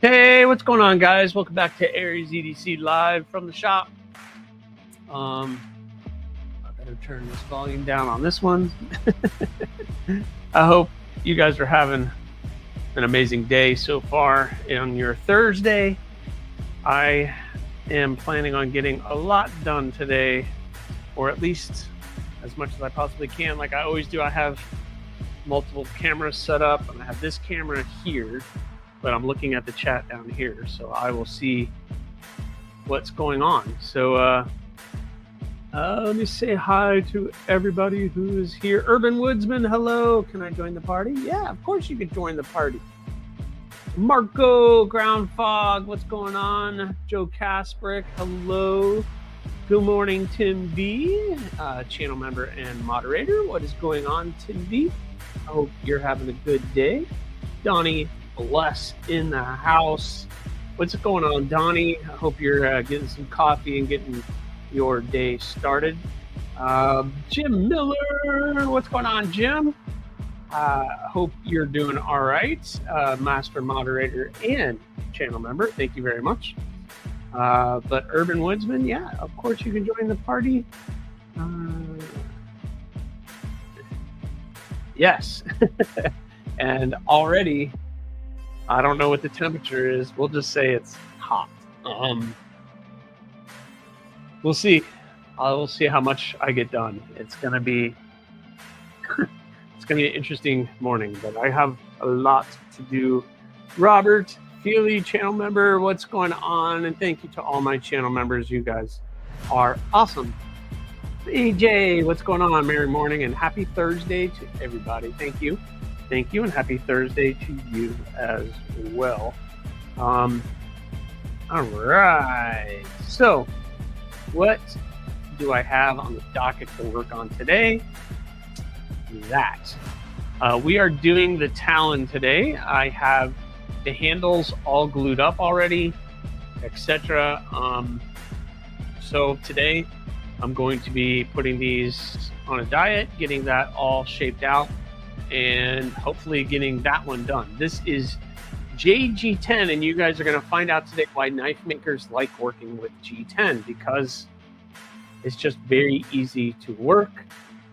Hey, what's going on, guys? Welcome back to AriesEDC live from the shop. I better turn this volume down on this one. I hope you guys are having an amazing day so far on your Thursday. I am planning on getting a lot done today, or at least as much as I possibly can. Like I always do, I have multiple cameras set up, and I have this camera here, but I'm looking at the chat down here, so I will see what's going on. So let me say hi to everybody who is here. Urban Woodsman, hello. Can I join the party? Yeah, of course you can join the party. Marco Ground Fog, what's going on? Joe Kasprick, hello. Good morning, Tim B, channel member and moderator. What is going on, Tim B? I hope you're having a good day. Donnie Bless in the house. What's going on, Donnie? I hope you're getting some coffee and getting your day started. Jim Miller, what's going on, Jim? Hope you're doing all right. Master moderator and channel member, thank you very much. But Urban Woodsman, yeah, of course you can join the party. Yes. And already, I don't know what the temperature is. We'll just say it's hot. We'll see. I will see how much I get done. It's gonna be an interesting morning, but I have a lot to do. Robert Feely, channel member, what's going on? And thank you to all my channel members. You guys are awesome. EJ, what's going on? Merry morning and happy Thursday to everybody. Thank you. Thank you, and happy Thursday to you as well. All right. So, what do I have on the docket to work on today? We are doing the Talon today. I have the handles all glued up already, etc. So today, I'm going to be putting these on a diet, getting that all shaped out, and hopefully getting that one done. This is JG10, and you guys are going to find out today why knife makers like working with G10, because it's just very easy to work.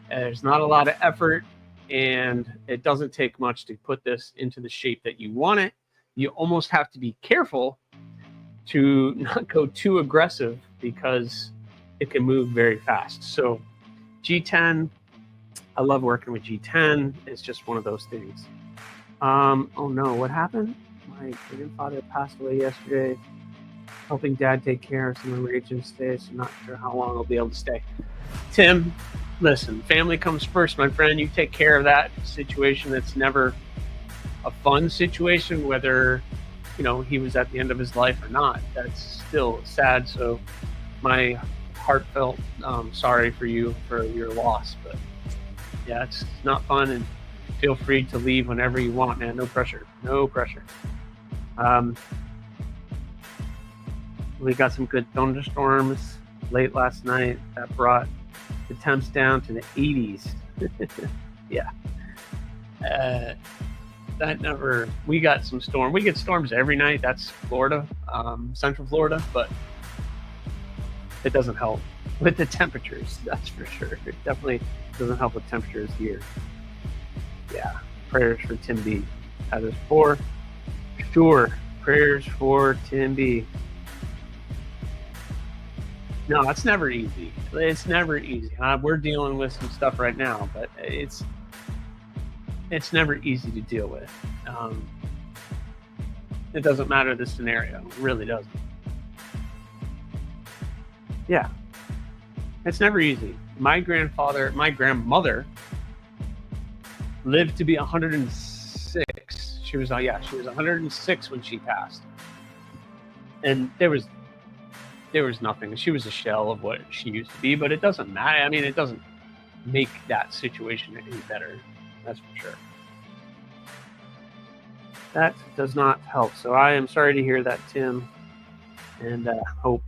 There's not a lot of effort, and it doesn't take much to put this into the shape that you want it. You almost have to be careful to not go too aggressive because it can move very fast. So G10, I love working with G10. It's just one of those things. Oh no, what happened? My grandfather passed away yesterday. Helping dad take care of some reagents today, so I'm not sure how long I'll be able to stay. Tim, listen, family comes first, my friend. You take care of that situation. That's never a fun situation, whether he was at the end of his life or not. That's still sad. So my heartfelt sorry for you for your loss, but yeah, it's not fun, and feel free to leave whenever you want, man. No pressure. No pressure. We got some good thunderstorms late last night that brought the temps down to the 80s. Yeah. We got some storm. We get storms every night. That's Florida, Central Florida, but it doesn't help with the temperatures, that's for sure. It definitely doesn't help with temperatures here. Yeah, prayers for Tim B. That is for sure. Prayers for Tim B. No, it's never easy. It's never easy. We're dealing with some stuff right now, but it's never easy to deal with. It doesn't matter the scenario. It really doesn't. Yeah. It's never easy. My grandmother lived to be 106. She was 106 when she passed. And there was nothing. She was a shell of what she used to be, but it doesn't matter. I mean, it doesn't make that situation any better. That's for sure. That does not help. So I am sorry to hear that, Tim, and hope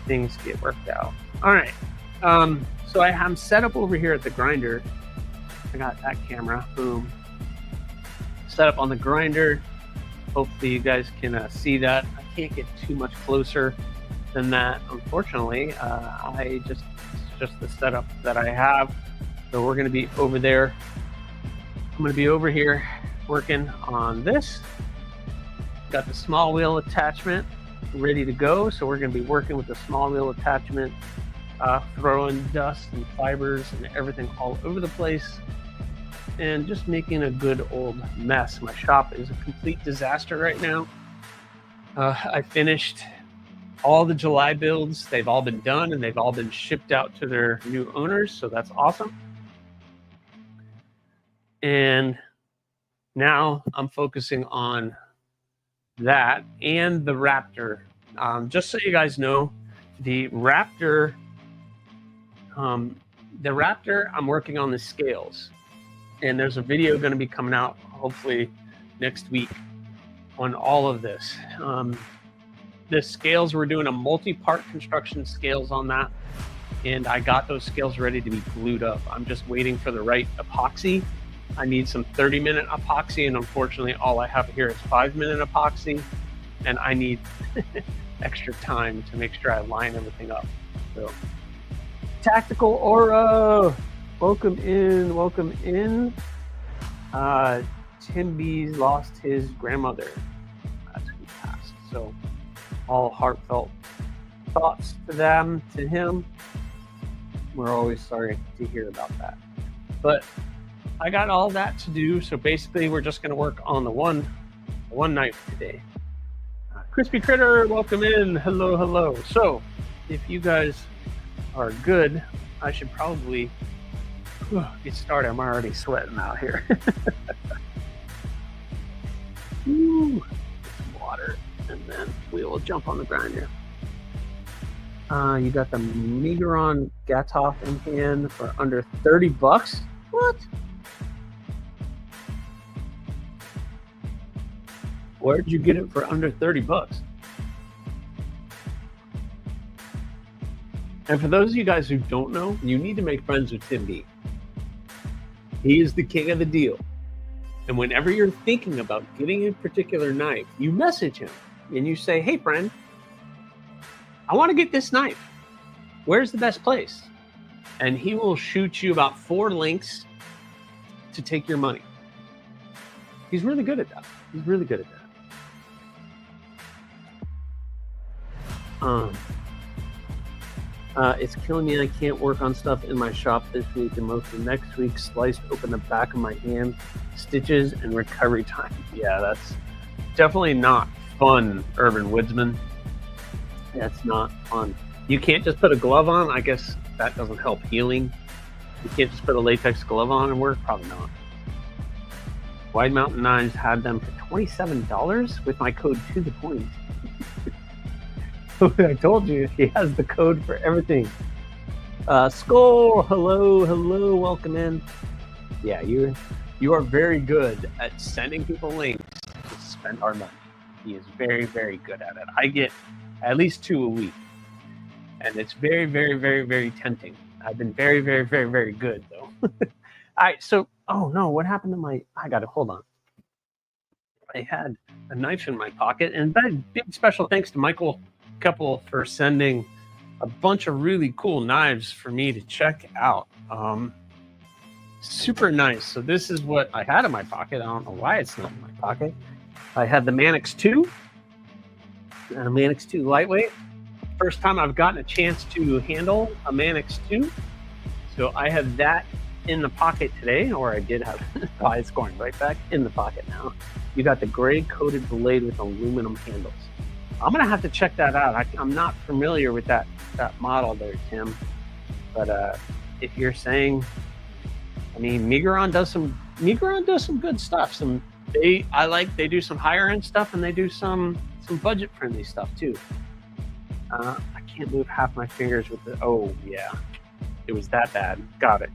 things get worked out. All right. So I'm set up over here at the grinder. I got that camera, boom, set up on the grinder. Hopefully you guys can see that. I can't get too much closer than that, unfortunately. It's just the setup that I have. So we're going to be over there. I'm going to be over here working on this. Got the small wheel attachment ready to go. So we're going to be working with the small wheel attachment, throwing dust and fibers and everything all over the place, and just making a good old mess. My shop is a complete disaster right now. I finished all the July builds. They've all been done and they've all been shipped out to their new owners. So that's awesome. And now I'm focusing on that and the Raptor. Just so you guys know, the Raptor, I'm working on the scales. And there's a video going to be coming out hopefully next week on all of this. The scales, we're doing a multi-part construction scales on that. And I got those scales ready to be glued up. I'm just waiting for the right epoxy. I need some 30-minute epoxy, and unfortunately all I have here is 5-minute epoxy. And I need extra time to make sure I line everything up. So, Tactical Aura, welcome in, welcome in. Tim B's lost his grandmother. That's who passed. So all heartfelt thoughts to them, to him. We're always sorry to hear about that. But I got all that to do. So basically we're just going to work on the one knife today. Crispy Critter, welcome in. Hello, hello. So if you guys are good, I should probably get started. I'm already sweating out here. Ooh, some water, and then we will jump on the grinder. You got the Migron Gatov in hand for under 30 bucks. What? Where did you get it for under 30 bucks? And for those of you guys who don't know, you need to make friends with Tim B. He is the king of the deal. And whenever you're thinking about getting a particular knife, you message him and you say, hey friend, I want to get this knife. Where's the best place? And he will shoot you about 4 links to take your money. He's really good at that. He's really good at that. It's killing me. I can't work on stuff in my shop this week, and most of next week sliced open the back of my hand, stitches, and recovery time. Yeah, that's definitely not fun, Urban Woodsman. That's not fun. You can't just put a glove on. I guess that doesn't help healing. You can't just put a latex glove on and work. Probably not. Wide Mountain Knives had them for $27 with my code to the point. I told you, he has the code for everything. Skull, hello, welcome in. Yeah, you are very good at sending people links to spend our money. He is very, very good at it. I get at least 2 a week, and it's very, very, very, very tempting. I've been very, very, very, very good though. All right, so oh no, what happened to my? I got to hold on. I had a knife in my pocket, and big special thanks to Michael Couple for sending a bunch of really cool knives for me to check out. Super nice. So this is what I had in my pocket. I don't know why it's not in my pocket. I had the Manix 2 and a Manix 2 lightweight. First time I've gotten a chance to handle a Manix 2. So I have that in the pocket today, or I did have it. Oh, it's going right back in the pocket now. You got the gray coated blade with aluminum handles. I'm gonna have to check that out. I'm not familiar with that model there, Tim. But if you're saying, I mean, Migron does some good stuff. They do some higher end stuff, and they do some budget friendly stuff too. I can't move half my fingers with the. Oh yeah, it was that bad. Got it.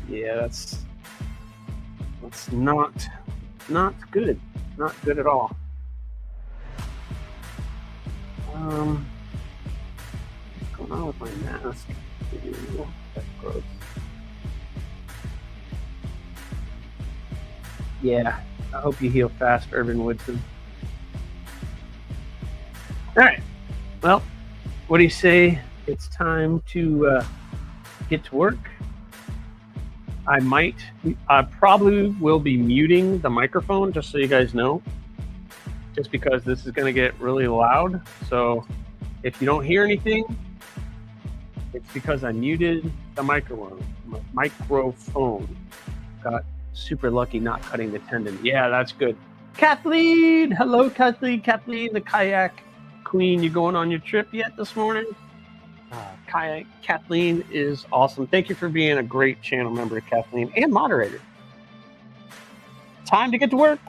Yeah, that's not good. Not good at all. What's going on with my mask? Ew, that's gross. Yeah, I hope you heal fast, Urban Woodson. All right. Well, what do you say? It's time to get to work. I probably will be muting the microphone, just so you guys know, just because this is going to get really loud. So if you don't hear anything, it's because I muted the microphone. Got super lucky not cutting the tendon. Yeah, that's good. Kathleen, hello, Kathleen. Kathleen, the kayak queen. You going on your trip yet this morning? Kathleen is awesome. Thank you for being a great channel member, Kathleen, and moderator. Time to get to work.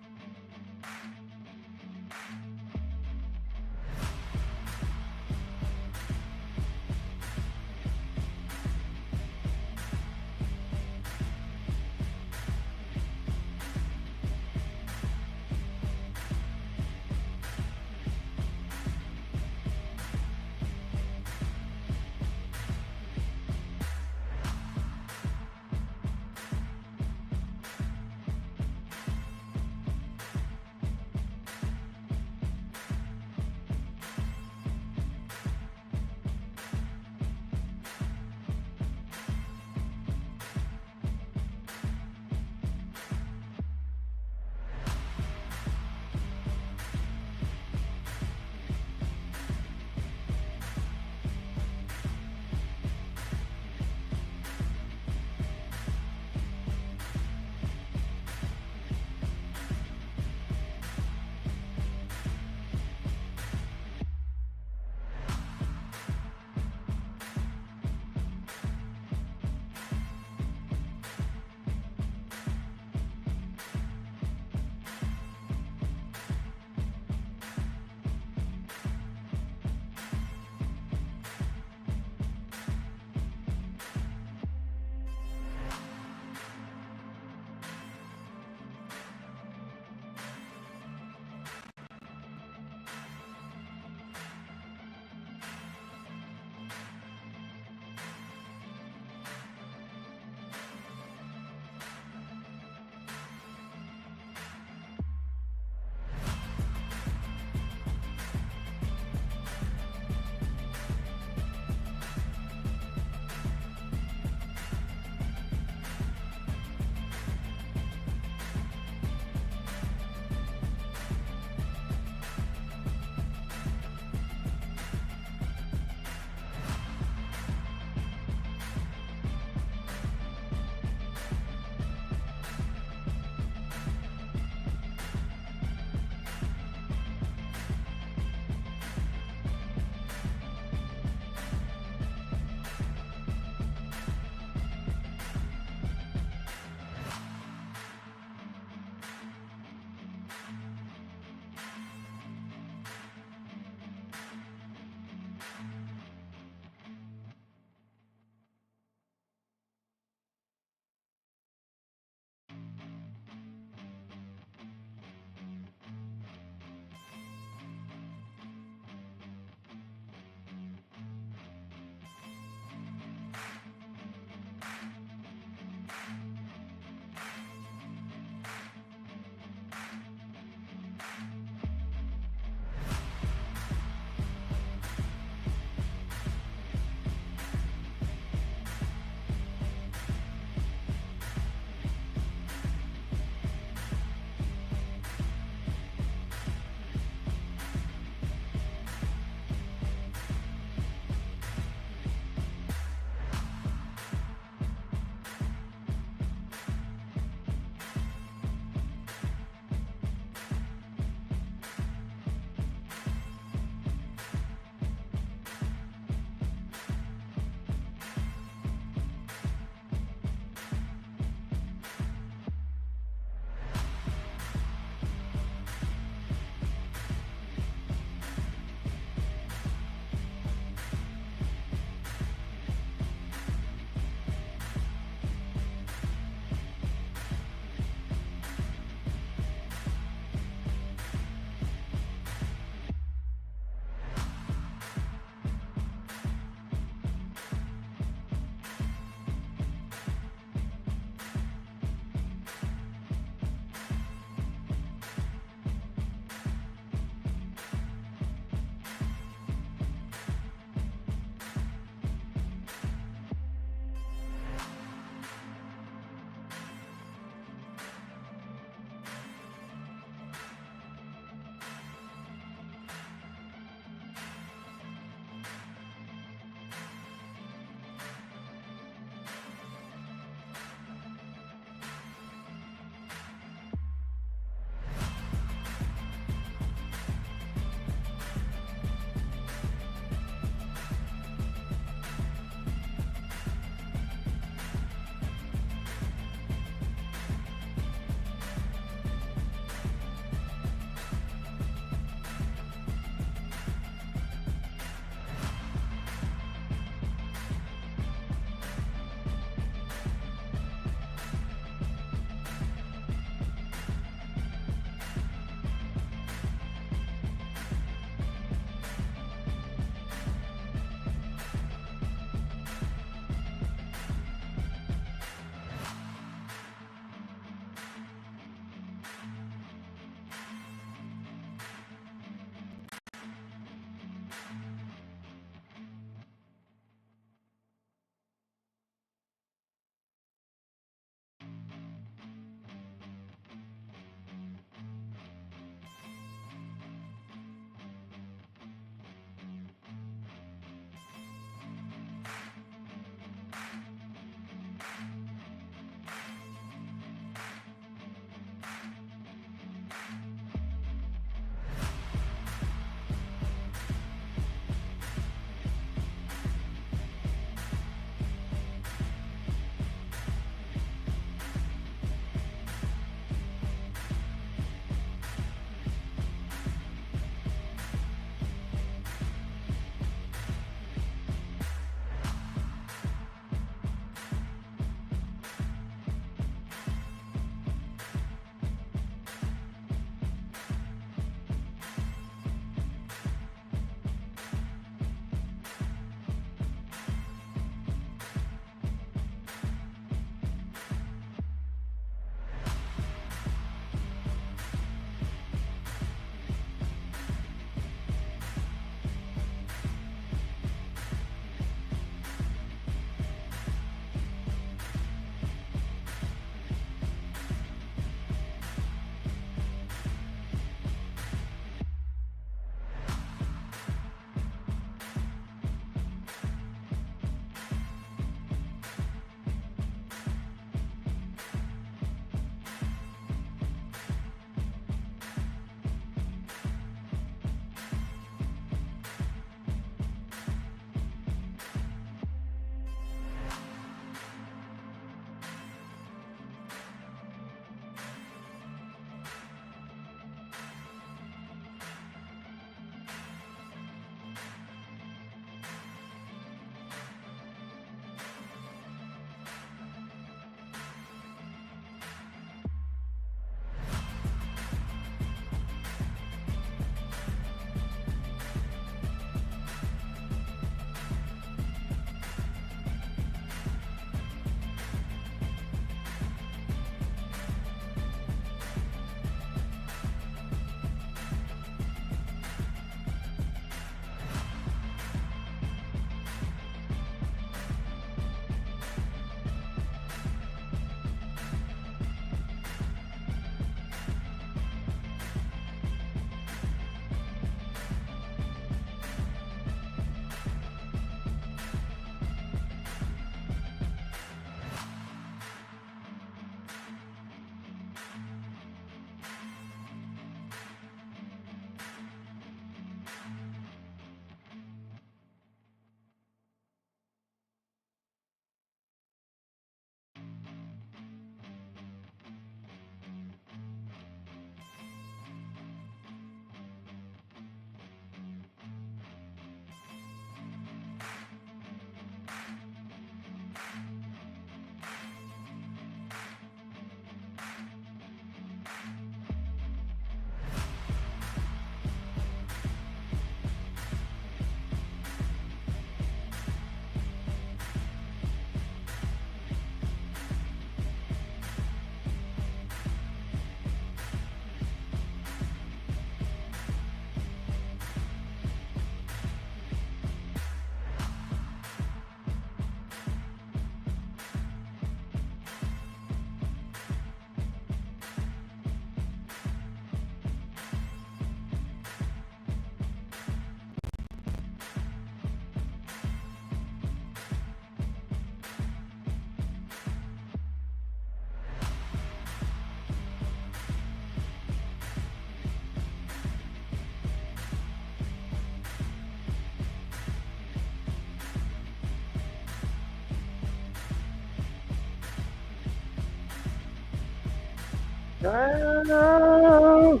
Oh!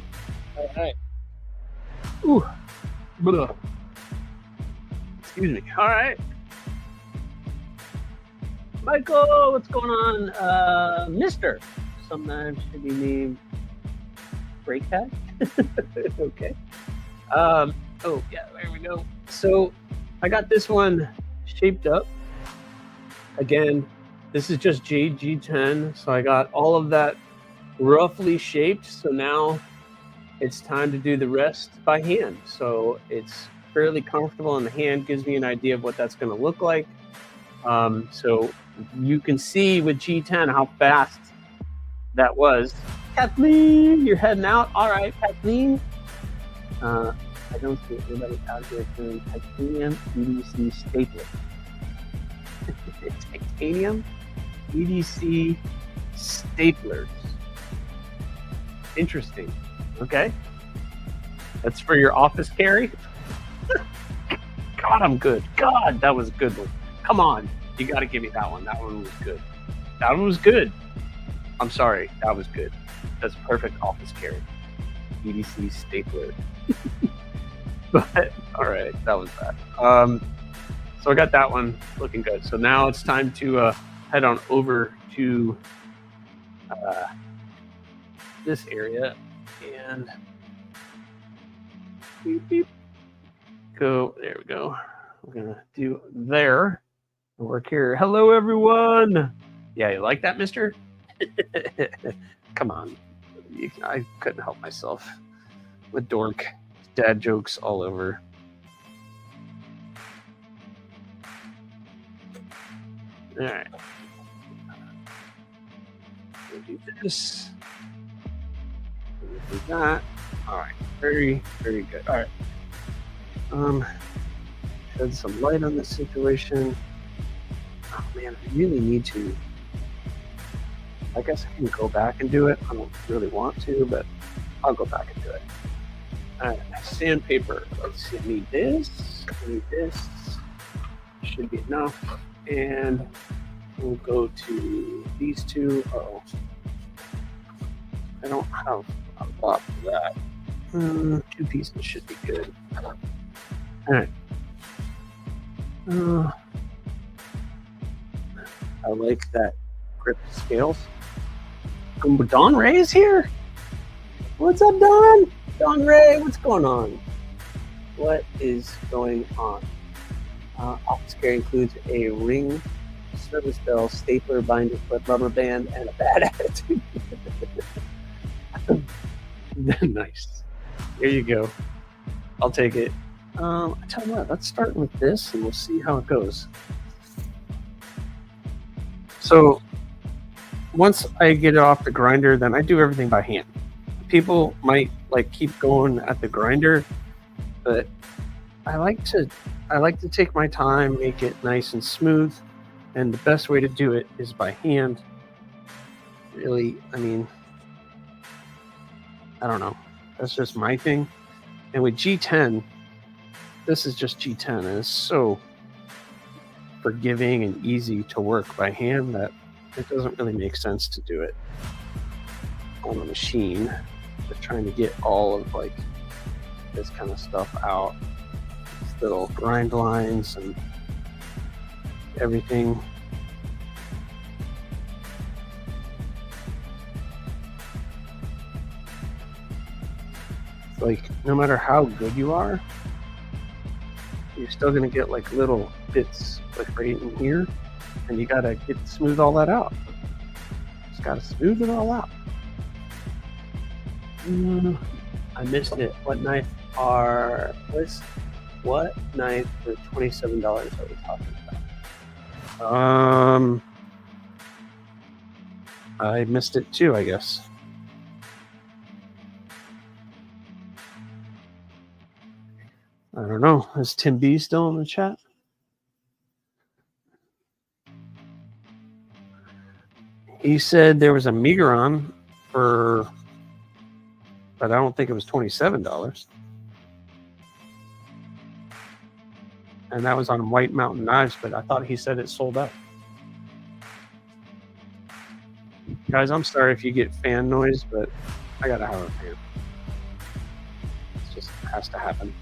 All right. Ooh. Blah. Excuse me. All right. Michael, what's going on? Mister. Sometimes should be named Breakhead. Okay. Oh, yeah, there we go. So I got this one shaped up. Again, this is just JG10. So I got all of that roughly shaped. So now it's time to do the rest by hand. So it's fairly comfortable in the hand, gives me an idea of what that's going to look like. So you can see with G10 how fast that was. Kathleen, you're heading out. All right, Kathleen. I don't see anybody out here doing titanium EDC stapler. Titanium EDC staplers. Interesting. Okay. That's for your office carry. God, I'm good. God, that was a good one. Come on. You got to give me that one. That one was good. That one was good. I'm sorry. That was good. That's perfect office carry. EDC stapler. But, all right. That was that. So I got that one looking good. So now it's time to head on over to this area and beep, beep. Go. There we go. We're going to do there. Work here. Hello, everyone. Yeah, you like that, mister? Come on. I couldn't help myself with dork dad jokes all over. All right. We'll do this. We'll do that. All right. Very, very good. All right. Shed some light on this situation. Oh man, I really need to. I guess I can go back and do it. I don't really want to, but I'll go back and do it. All right, sandpaper. Let's see. I need this. I need this. Should be enough. And we'll go to these two. Oh, I don't have a lot for that. 2 pieces should be good. All right. I like that grip scales. Don Ray's here. What's up, Don? Don Ray, what's going on? What is going on? Office care includes a ring, service bell, stapler, binder clip, rubber band, and a bad attitude. Nice. Here you go. I'll take it. I tell you what, let's start with this and we'll see how it goes. So once I get it off the grinder, then I do everything by hand. People might like keep going at the grinder, but I like to take my time, make it nice and smooth, and the best way to do it is by hand. Really, I mean, I don't know. That's just my thing. And with G10, this is just G10, and it's so forgiving and easy to work by hand that it doesn't really make sense to do it on a machine. Just trying to get all of like this kind of stuff out, these little grind lines and everything. It's like no matter how good you are, you're still gonna get like little bits like right in here, and you gotta smooth all that out. Just gotta smooth it all out. I missed it. What knife for $27 are we talking about? I missed it too, I guess. I don't know. Is Tim B still in the chat? He said there was a Migron for, but I don't think it was $27. And that was on White Mountain Knives, but I thought he said it sold out. Guys, I'm sorry if you get fan noise, but I gotta have a fan. It just has to happen.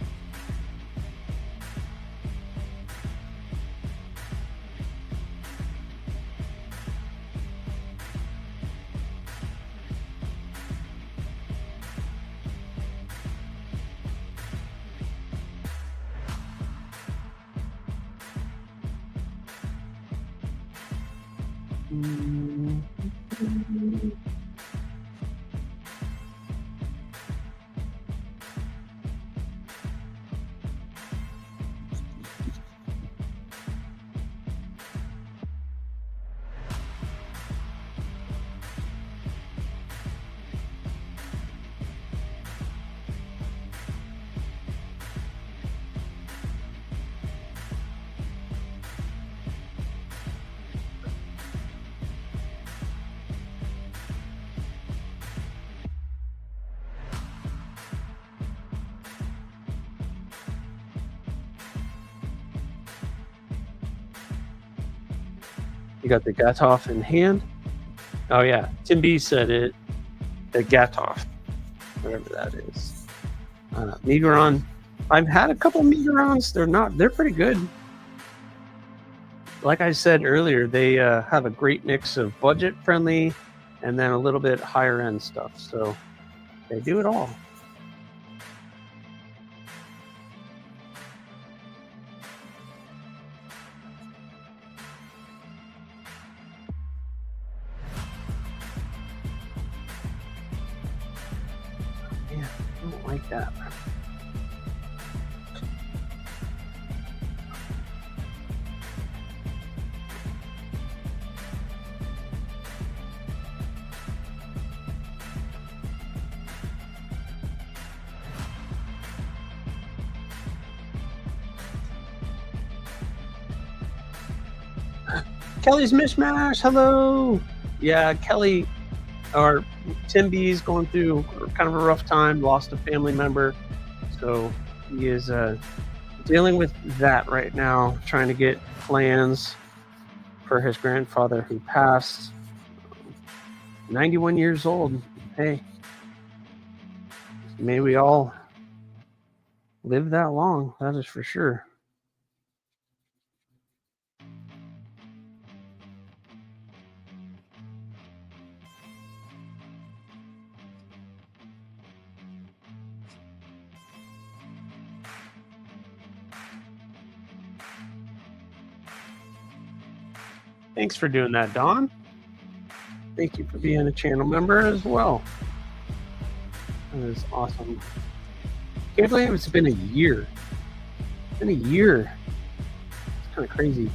You got the Gatoff in hand. Oh yeah, Tim B said it. The Gatoff, whatever that is. Megaron. I've had a couple Megarons. They're pretty good. Like I said earlier, they have a great mix of budget friendly and then a little bit higher end stuff. So they do it all. Yeah, I don't like that. Kelly's Mishmash, hello. Yeah, Kelly, or Tim B's going through kind of a rough time, lost a family member. So he is dealing with that right now, trying to get plans for his grandfather who passed. 91 years old. Hey, may we all live that long, that is for sure. Thanks for doing that, Don. Thank you for being a channel member as well. That is awesome. Can't believe it's been a year. It's been a year. It's kind of crazy.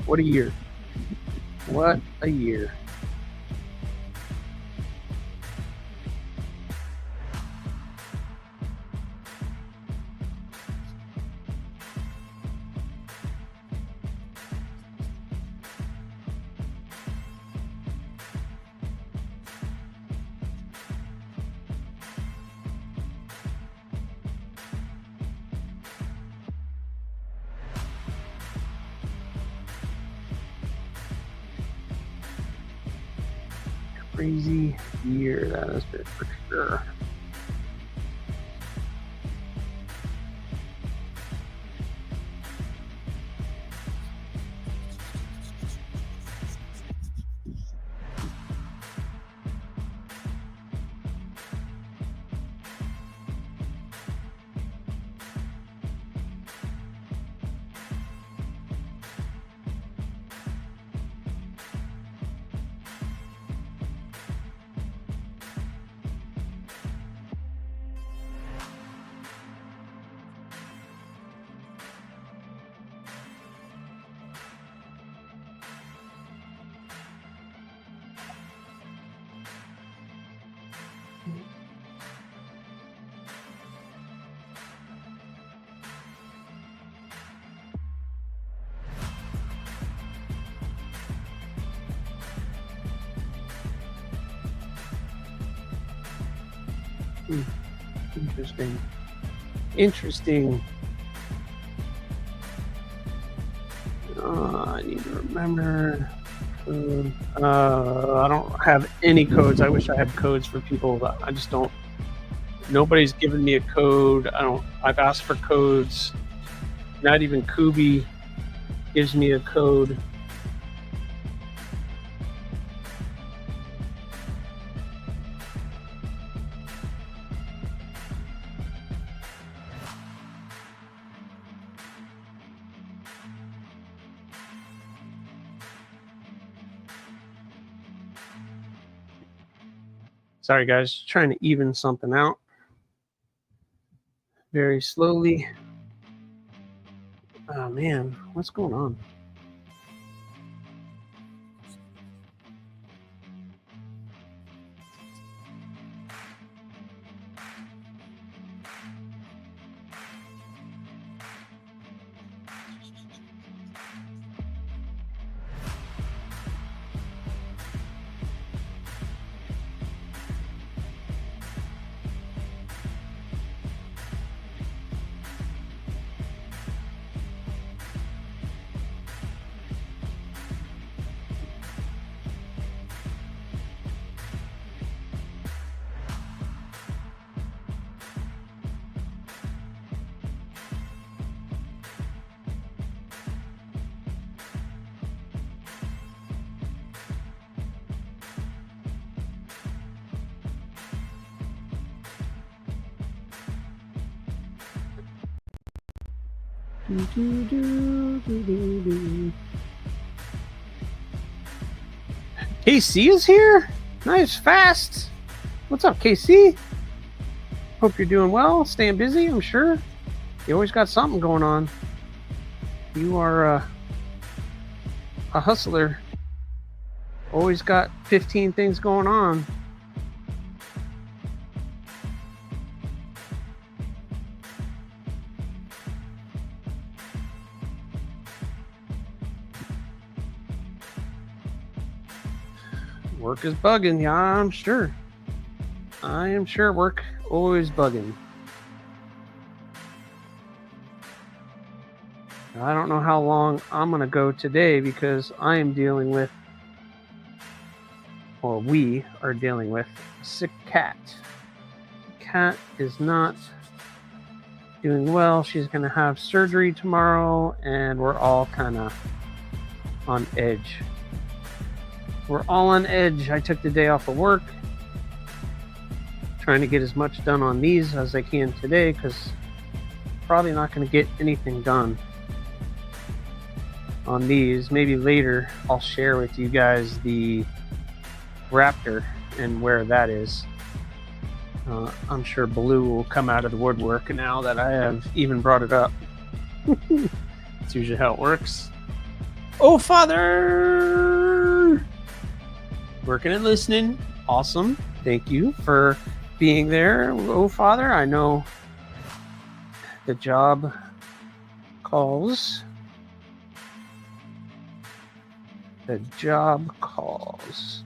What a year. What a year. Crazy year that has been for sure. Interesting. Interesting. I need to remember. I don't have any codes. I wish I had codes for people. I just don't. Nobody's given me a code. I've asked for codes. Not even Kubi gives me a code. Sorry, guys, trying to even something out very slowly. Oh man, what's going on? KC is here? Nice, fast. What's up, KC? Hope you're doing well, staying busy, I'm sure. You always got something going on. You are a hustler. Always got 15 things going on. Work is bugging, yeah, I'm sure. I am sure work always bugging. I don't know how long I'm going to go today because I am dealing with, or we are dealing with, a sick cat. The cat is not doing well. She's going to have surgery tomorrow, and we're all kind of on edge. We're all on edge. I took the day off of work, trying to get as much done on these as I can today because probably not going to get anything done on these. Maybe later I'll share with you guys the Raptor and where that is. I'm sure Blue will come out of the woodwork now that I have even brought it up. That's usually how it works. Oh, Father! Working and listening. Awesome. Thank you for being there. Oh, Father, I know the job calls. The job calls.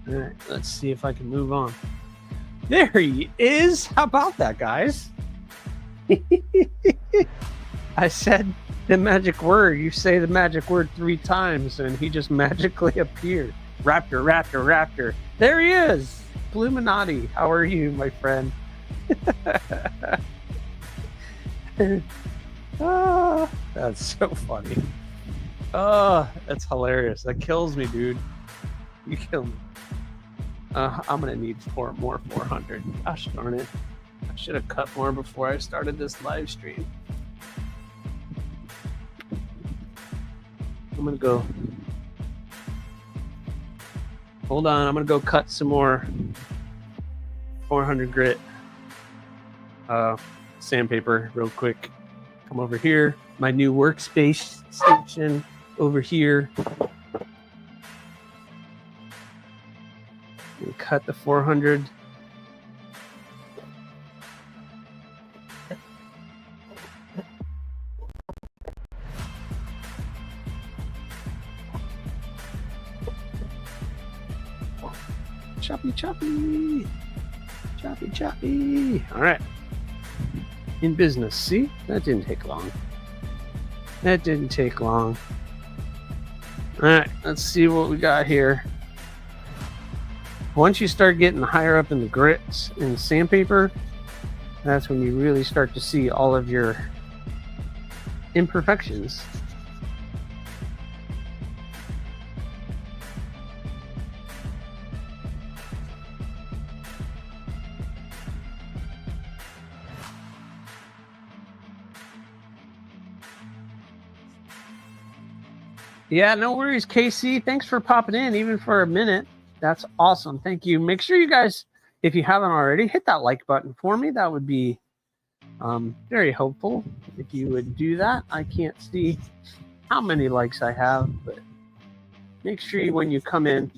All right, let's see if I can move on. There he is. How about that, guys? I said the magic word. You say the magic word 3 times, and he just magically appeared. Raptor, Raptor, Raptor. There he is. Bluminati. How are you, my friend? That's so funny. Oh, that's hilarious. That kills me, dude. You kill me. I'm gonna need more 400. Gosh darn it. I should have cut more before I started this live stream. I'm gonna go. Hold on, I'm gonna go cut some more 400 grit sandpaper real quick. Come over here. My new workspace station over here. And cut the 400. Choppy, choppy. Choppy, choppy. All right. In business. See? That didn't take long. That didn't take long. All right. Let's see what we got here. Once you start getting higher up in the grits and sandpaper, that's when you really start to see all of your imperfections. Yeah, no worries, KC. Thanks for popping in, even for a minute. That's awesome. Thank you. Make sure you guys, if you haven't already, hit that like button for me. That would be very helpful if you would do that. I can't see how many likes I have, but make sure when you come in,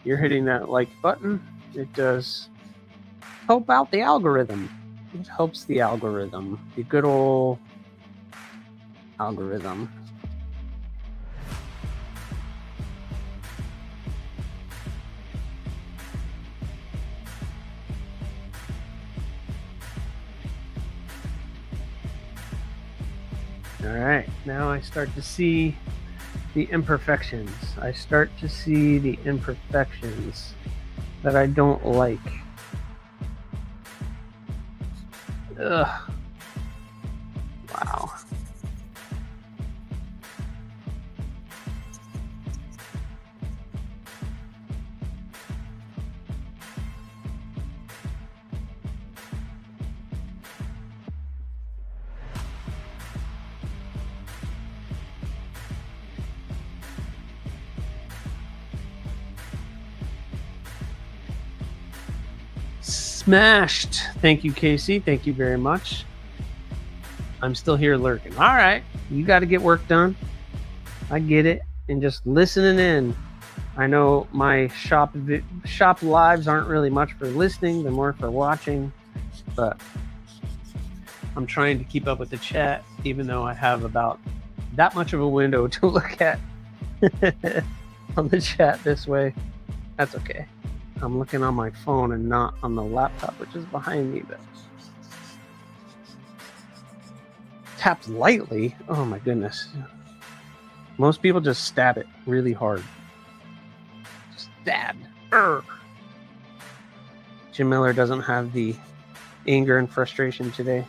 you're hitting that like button. It does help out the algorithm. It helps the algorithm, the good old algorithm. All right, now I start to see the imperfections. I start to see the imperfections that I don't like. Ugh. Wow. Smashed. Thank you, Casey. Thank you very much. I'm still here lurking. All right. You got to get work done. I get it. And just listening in. I know my shop lives aren't really much for listening. They're more for watching. But I'm trying to keep up with the chat, even though I have about that much of a window to look at on the chat this way. That's okay. I'm looking on my phone and not on the laptop, which is behind me. But tapped lightly. Oh my goodness. Most people just stab it really hard. Stab. Jim Miller doesn't have the anger and frustration today.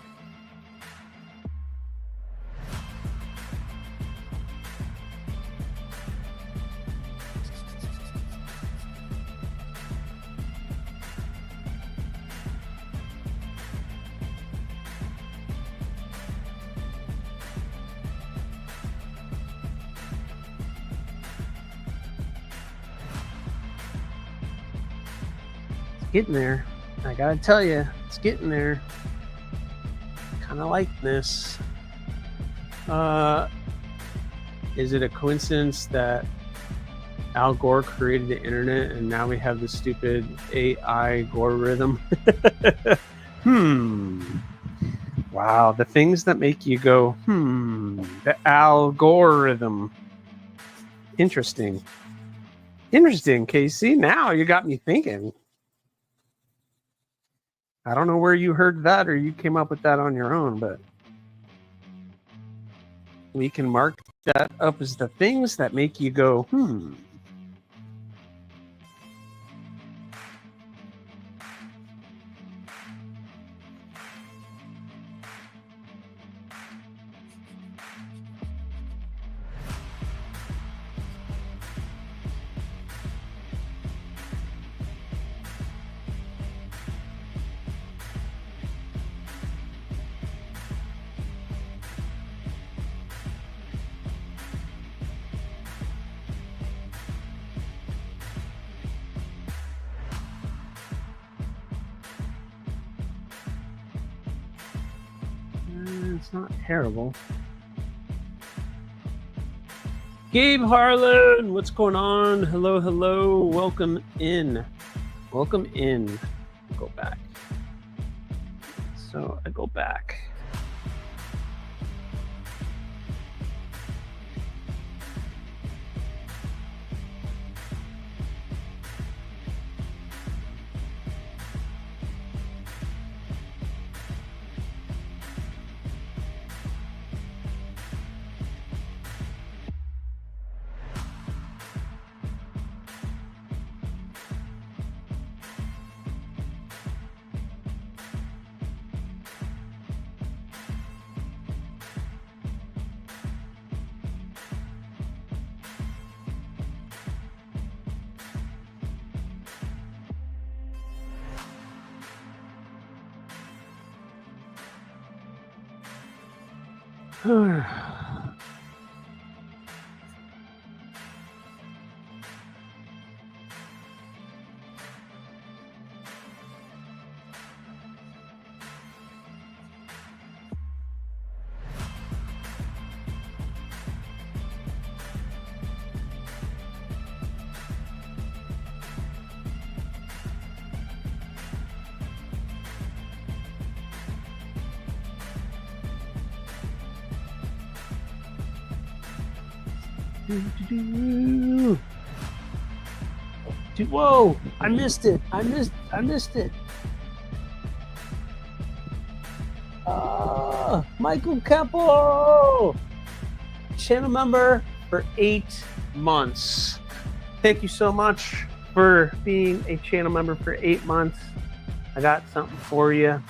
Getting there. I gotta tell you, it's getting there. Kind of like this. Is it a coincidence that Al Gore created the internet and now we have the stupid AI Gore rhythm? Wow, the things that make you go, the algorithm. Interesting. Interesting, Casey. Now you got me thinking. I don't know where you heard that or you came up with that on your own, but we can mark that up as the things that make you go, It's not terrible. Gabe Harlan, what's going on? Hello, hello. Welcome in. Welcome in. Go back. So I go back. Whoa, I missed it. I missed it. Michael Keppel, channel member for 8 months. Thank you so much for being a channel member for 8 months. I got something for you.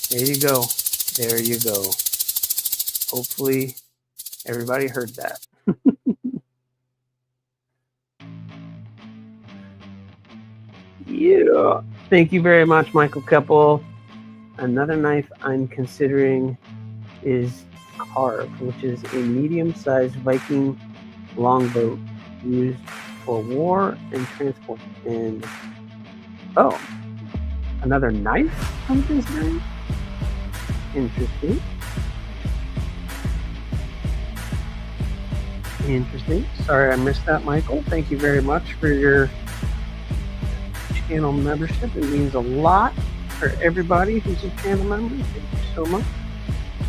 There you go. There you go. Hopefully everybody heard that. Yeah. Thank you very much, Michael Keppel. Another knife I'm considering is Carve, which is a medium-sized Viking longboat used for war and transport. And oh, another knife I'm considering? Interesting. Sorry I missed that, Michael. Thank you very much for your channel membership. It means a lot for everybody who's a channel member. Thank you so much.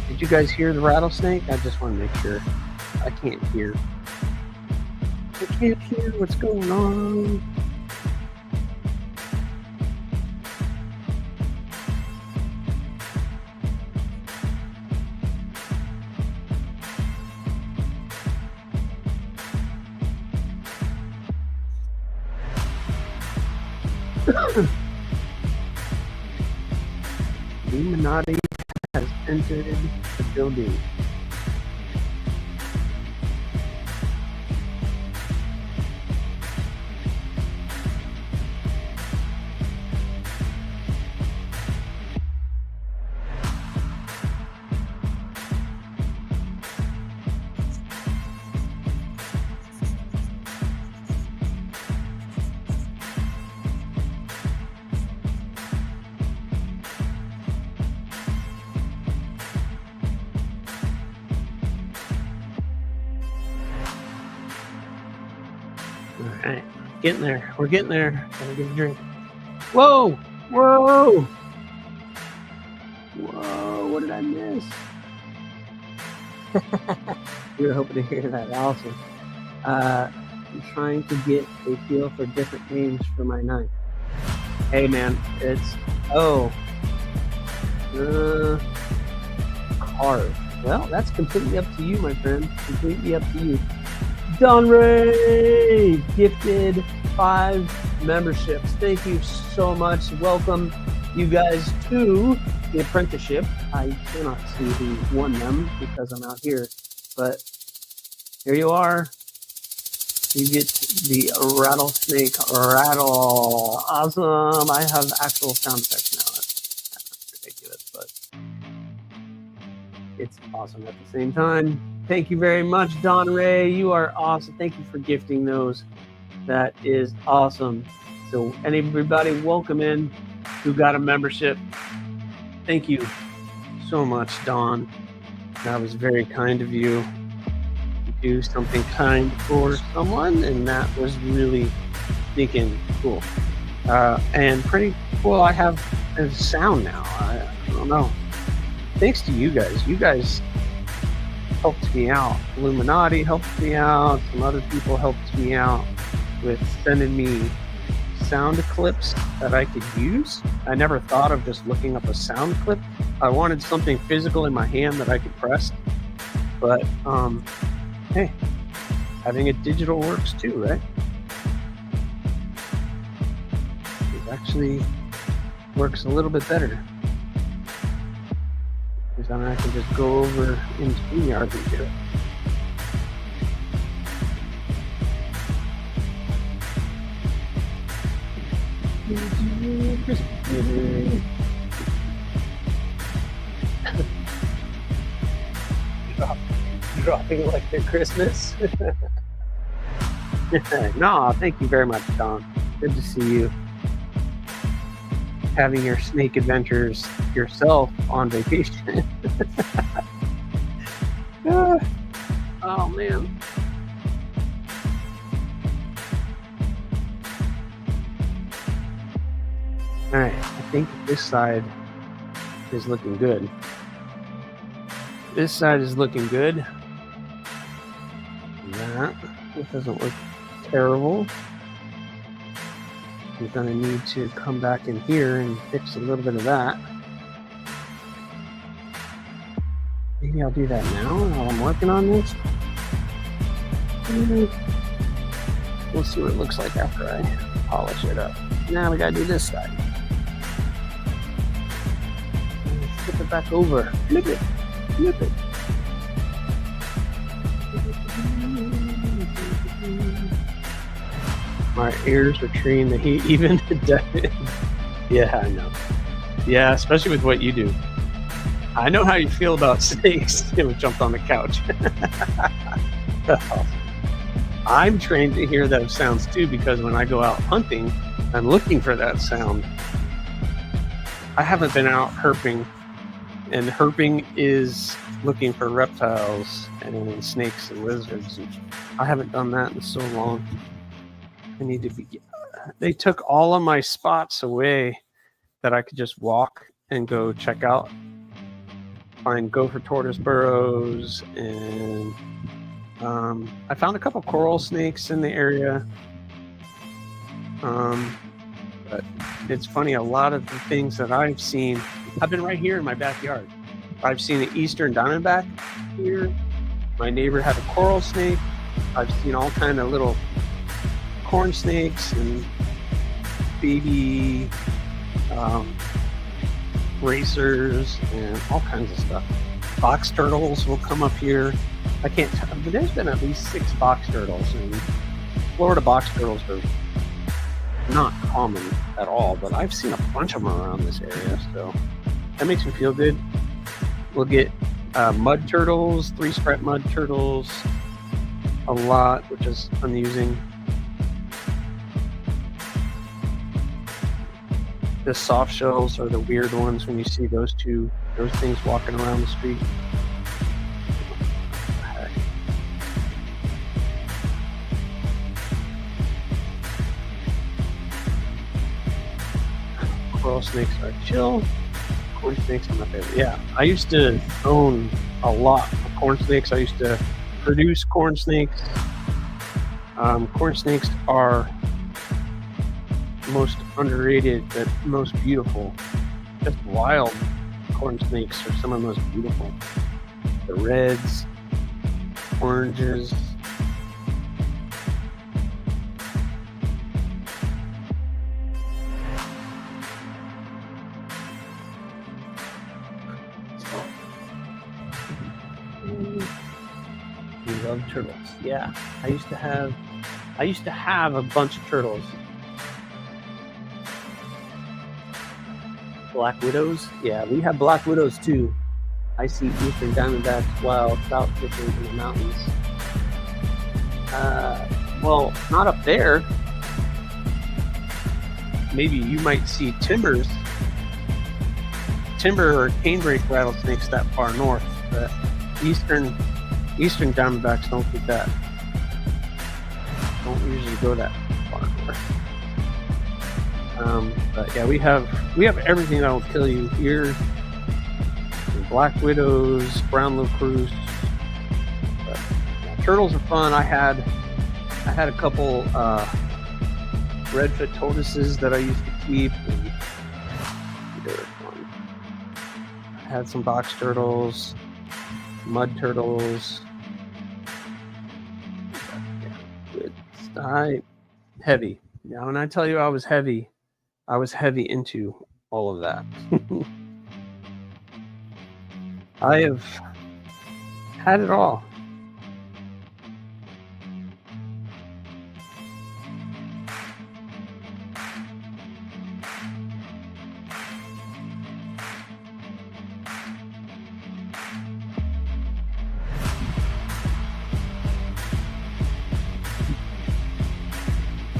Did you guys hear the rattlesnake? I just want to make sure. I can't hear what's going on. Illuminati has entered the building. Alright, getting there. We're getting there. Gotta get a drink. Whoa! Whoa! Whoa, what did I miss? You were hoping to hear that. Awesome. I'm trying to get a feel for different names for my knife. Hey man, it's Carve. Well, that's completely up to you, my friend. Completely up to you. Don Ray gifted 5 memberships. Thank you so much. Welcome you guys to the apprenticeship. I cannot see who won them because I'm out here, but here you are. You get the rattlesnake rattle. Awesome. I have actual sound effects now. That's ridiculous, but it's awesome at the same time. Thank you very much, Don Ray. You are awesome. Thank you for gifting those. That is awesome. So, and everybody, welcome in who got a membership. Thank you so much, Dawn. That was very kind of you to do something kind for someone, and that was really sneaking cool. And pretty cool. I have a sound now. I don't know. Thanks to you guys. You guys helped me out. Illuminati helped me out. Some other people helped me out with sending me sound clips that I could use. I never thought of just looking up a sound clip. I wanted something physical in my hand that I could press. But hey, having it digital works too, right? It actually works a little bit better. Because then I can just go over in StreamYard and do it. Dropping like their Christmas. No, thank you very much, Don. Good to see you. Having your snake adventures yourself on vacation. Oh man. All right, I think this side is looking good. This side is looking good. It doesn't look terrible. I'm gonna need to come back in here and fix a little bit of that. Maybe I'll do that now while I'm working on this. We'll see what it looks like after I polish it up. Now we gotta do this side. Flip it back over. Flip it. Flip it. My ears are treating the heat even. Yeah, I know. Yeah, especially with what you do. I know how you feel about snakes. We jumped on the couch. I'm trained to hear those sounds too, because when I go out hunting, I'm looking for that sound. I haven't been out herping, and herping is looking for reptiles and snakes and lizards. I haven't done that in so long. I need to be. They took all of my spots away that I could just walk and go check out. Find gopher tortoise burrows, and I found a couple coral snakes in the area. But it's funny, a lot of the things that I've seen, I've been right here in my backyard. I've seen the eastern diamondback here. My neighbor had a coral snake. I've seen all kind of little corn snakes and baby racers and all kinds of stuff. Box turtles will come up here. I can't tell, but there's been at least 6 box turtles, and Florida box turtles are not common at all, but I've seen a bunch of them around this area, so that makes me feel good. We'll get mud turtles, 3-striped mud turtles, a lot, which is amusing. The soft shells are the weird ones when you see those things walking around the street. Coral snakes are chill. Corn snakes are my favorite. Yeah, I used to own a lot of corn snakes. I used to produce corn snakes. Corn snakes are most underrated but most beautiful. Just wild corn snakes are some of the most beautiful. The reds, oranges. We love turtles. Yeah, I used to have a bunch of turtles. Black widows? Yeah, we have black widows too. I see eastern diamondbacks wild trout fishing in the mountains. Well, not up there. maybe you might see timber or canebrake rattlesnakes that far north, but eastern diamondbacks don't get that. Don't usually go that far north. But yeah, we have everything that will kill you here. Black widows, brown locust. But yeah, turtles are fun. I had a couple redfoot tortoises that I used to keep. And they were fun. I had some box turtles, mud turtles. But yeah, heavy. Yeah, when I tell you I was heavy into all of that. I have had it all.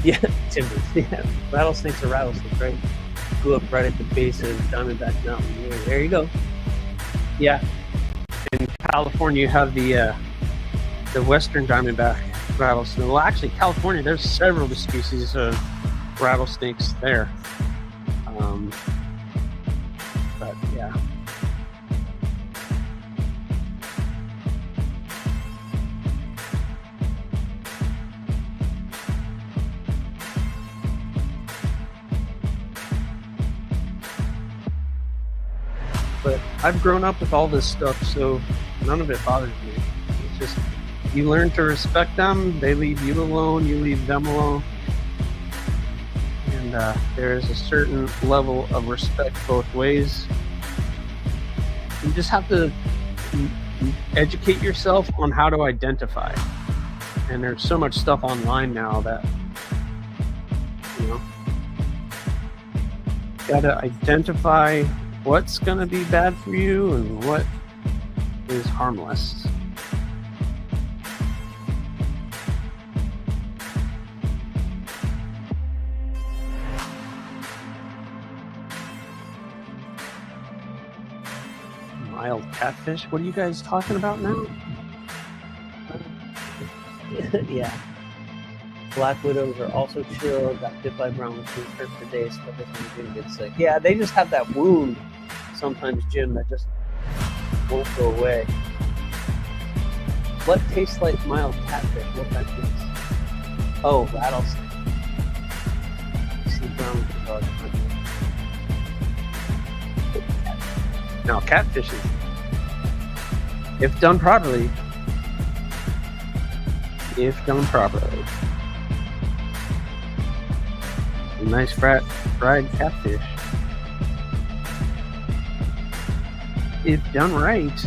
Yeah, timbers. Yeah, rattlesnakes are rattlesnakes, right? Go up right at the base of Diamondback Mountain. Yeah, there you go. Yeah, in California you have the western diamondback rattlesnake. Well, actually, California, there's several species of rattlesnakes there. But yeah. But I've grown up with all this stuff, so none of it bothers me. It's just you learn to respect them, they leave you alone, you leave them alone. And there is a certain level of respect both ways. You just have to educate yourself on how to identify. And there's so much stuff online now that, you know, gotta identify what's going to be bad for you and what is harmless. Mild catfish? What are you guys talking about now? Yeah. Black widows are also chill. Got bit by brown locust, hurt for days, but didn't get sick. Yeah, they just have that wound sometimes, Jim, that just won't go away. What tastes like mild catfish? What that is? Oh, rattlesnake. See brown locust. Now, catfishing, if done properly, a nice fried catfish, if done right,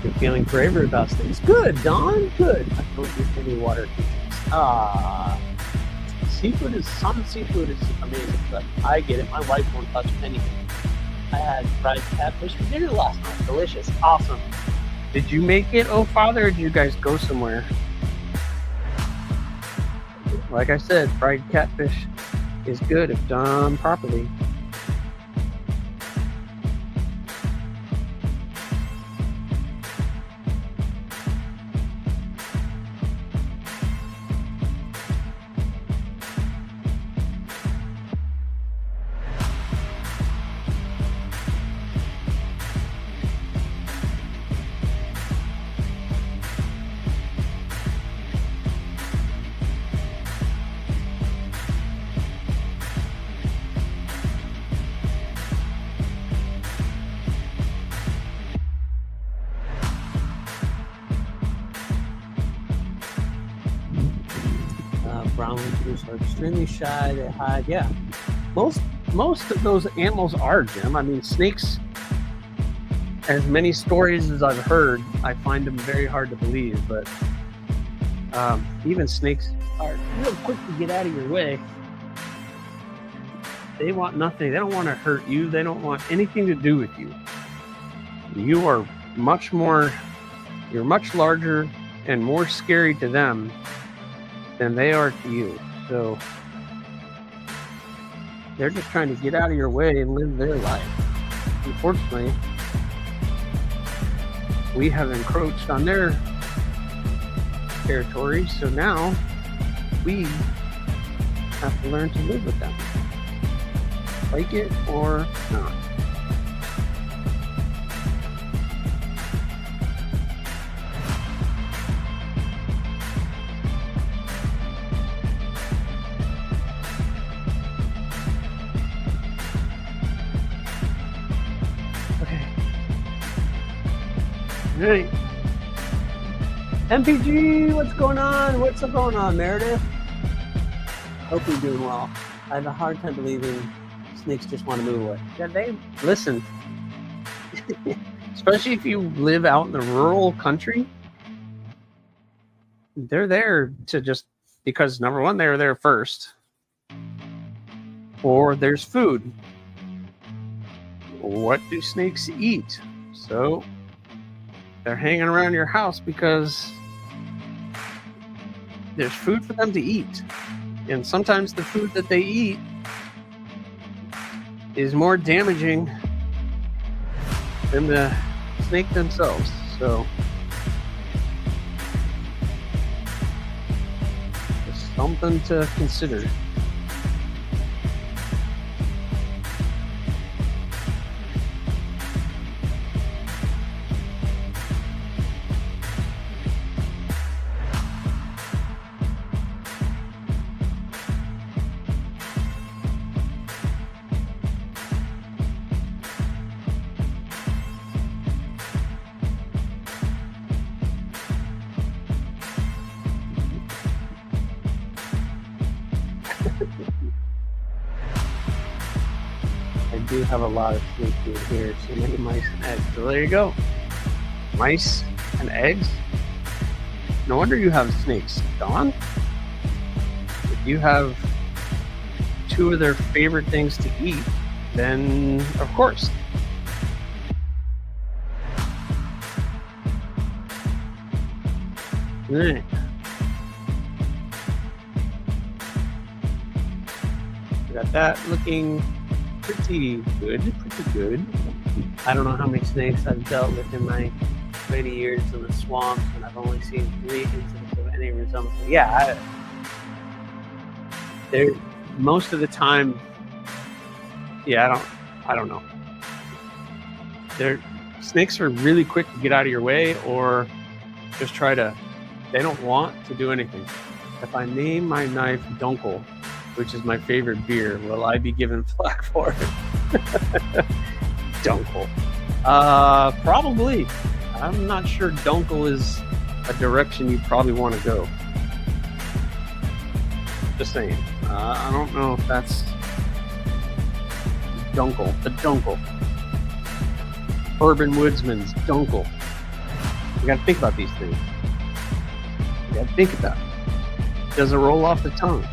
you're feeling braver about things. Good, Don. Good. I don't use any water creatures. Some seafood is amazing, but I get it. My wife won't touch anything. I had fried catfish for dinner last night. Delicious. Awesome. Did you make it, oh father, or did you guys go somewhere? Like I said, fried catfish is good if done properly. Brown lynxes are extremely shy. They hide. Yeah, most of those animals are, Jim. I mean, snakes, as many stories as I've heard, I find them very hard to believe, but even snakes are real quick to get out of your way. They want nothing. They don't want to hurt you. They don't want anything to do with you. You are much more, you're much larger and more scary to them than they are to you. So they're just trying to get out of your way and live their life. Unfortunately, we have encroached on their territory, so now we have to learn to live with them. Like it or not. Okay. All right. MPG, what's going on? What's going on, Meredith? Hope you're doing well. I have a hard time believing snakes just want to move away. Yeah, they listen. Especially if you live out in the rural country, they're there to just because number one, they're there first, or there's food. What do snakes eat? So they're hanging around your house because there's food for them to eat. And sometimes the food that they eat is more damaging than the snake themselves. So it's something to consider. I do have a lot of snake food here, so many mice and eggs. So there you go. Mice and eggs. No wonder you have snakes, Dawn. If you have two of their favorite things to eat, then of course. All right. We got that looking pretty good. I don't know how many snakes I've dealt with in my many years in the swamps, and I've only seen 3 incidents of any resemblance. Yeah, they're most of the time. Yeah, I don't know. Snakes are really quick to get out of your way, or just try to. They don't want to do anything. If I name my knife Dunkel, which is my favorite beer, will I be given flack for it? Dunkel. Probably. I'm not sure Dunkel is a direction you probably want to go. Just saying. I don't know if that's Dunkel. The Dunkel. Urban Woodsman's Dunkel. You got to think about these things. You got to think about it. Does it roll off the tongue?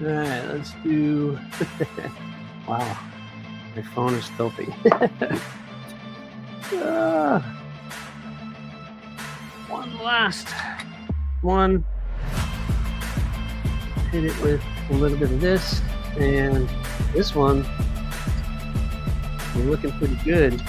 All right, let's do. Wow, my phone is filthy. One last one. Hit it with a little bit of this, and this one is looking pretty good.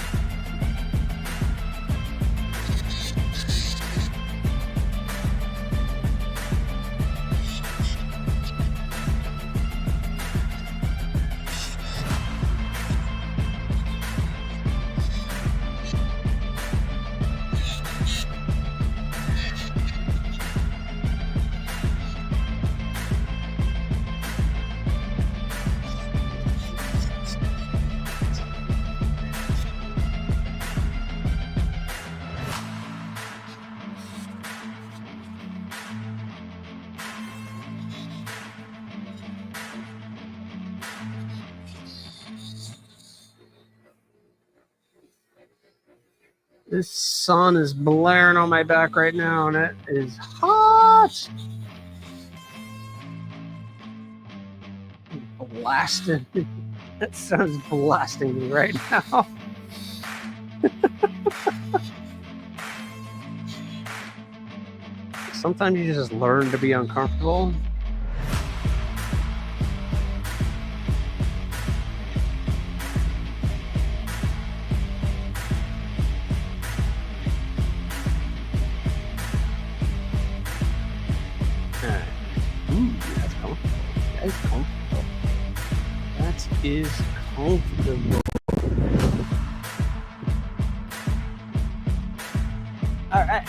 This sun is blaring on my back right now, and it is hot. Blasted. That sun's blasting me right now. Sometimes you just learn to be uncomfortable. That's comfortable. That is comfortable. That is comfortable. All right.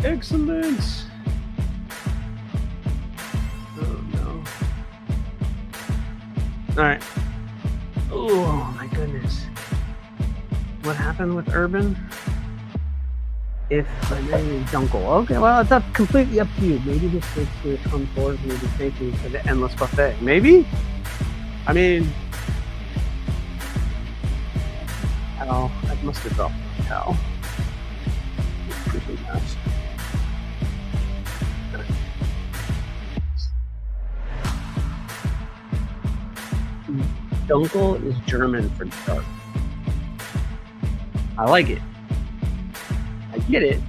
Excellent. Oh no. All right. Oh my goodness. What happened with Urban? If my name is Dunkel. Okay, well, it's completely up to you. Maybe this makes you come forward and maybe thank you for the endless buffet. Maybe? I mean, hell, I must have dropped hell. It's freaking nice. Dunkel is German for dark. I like it. I get it,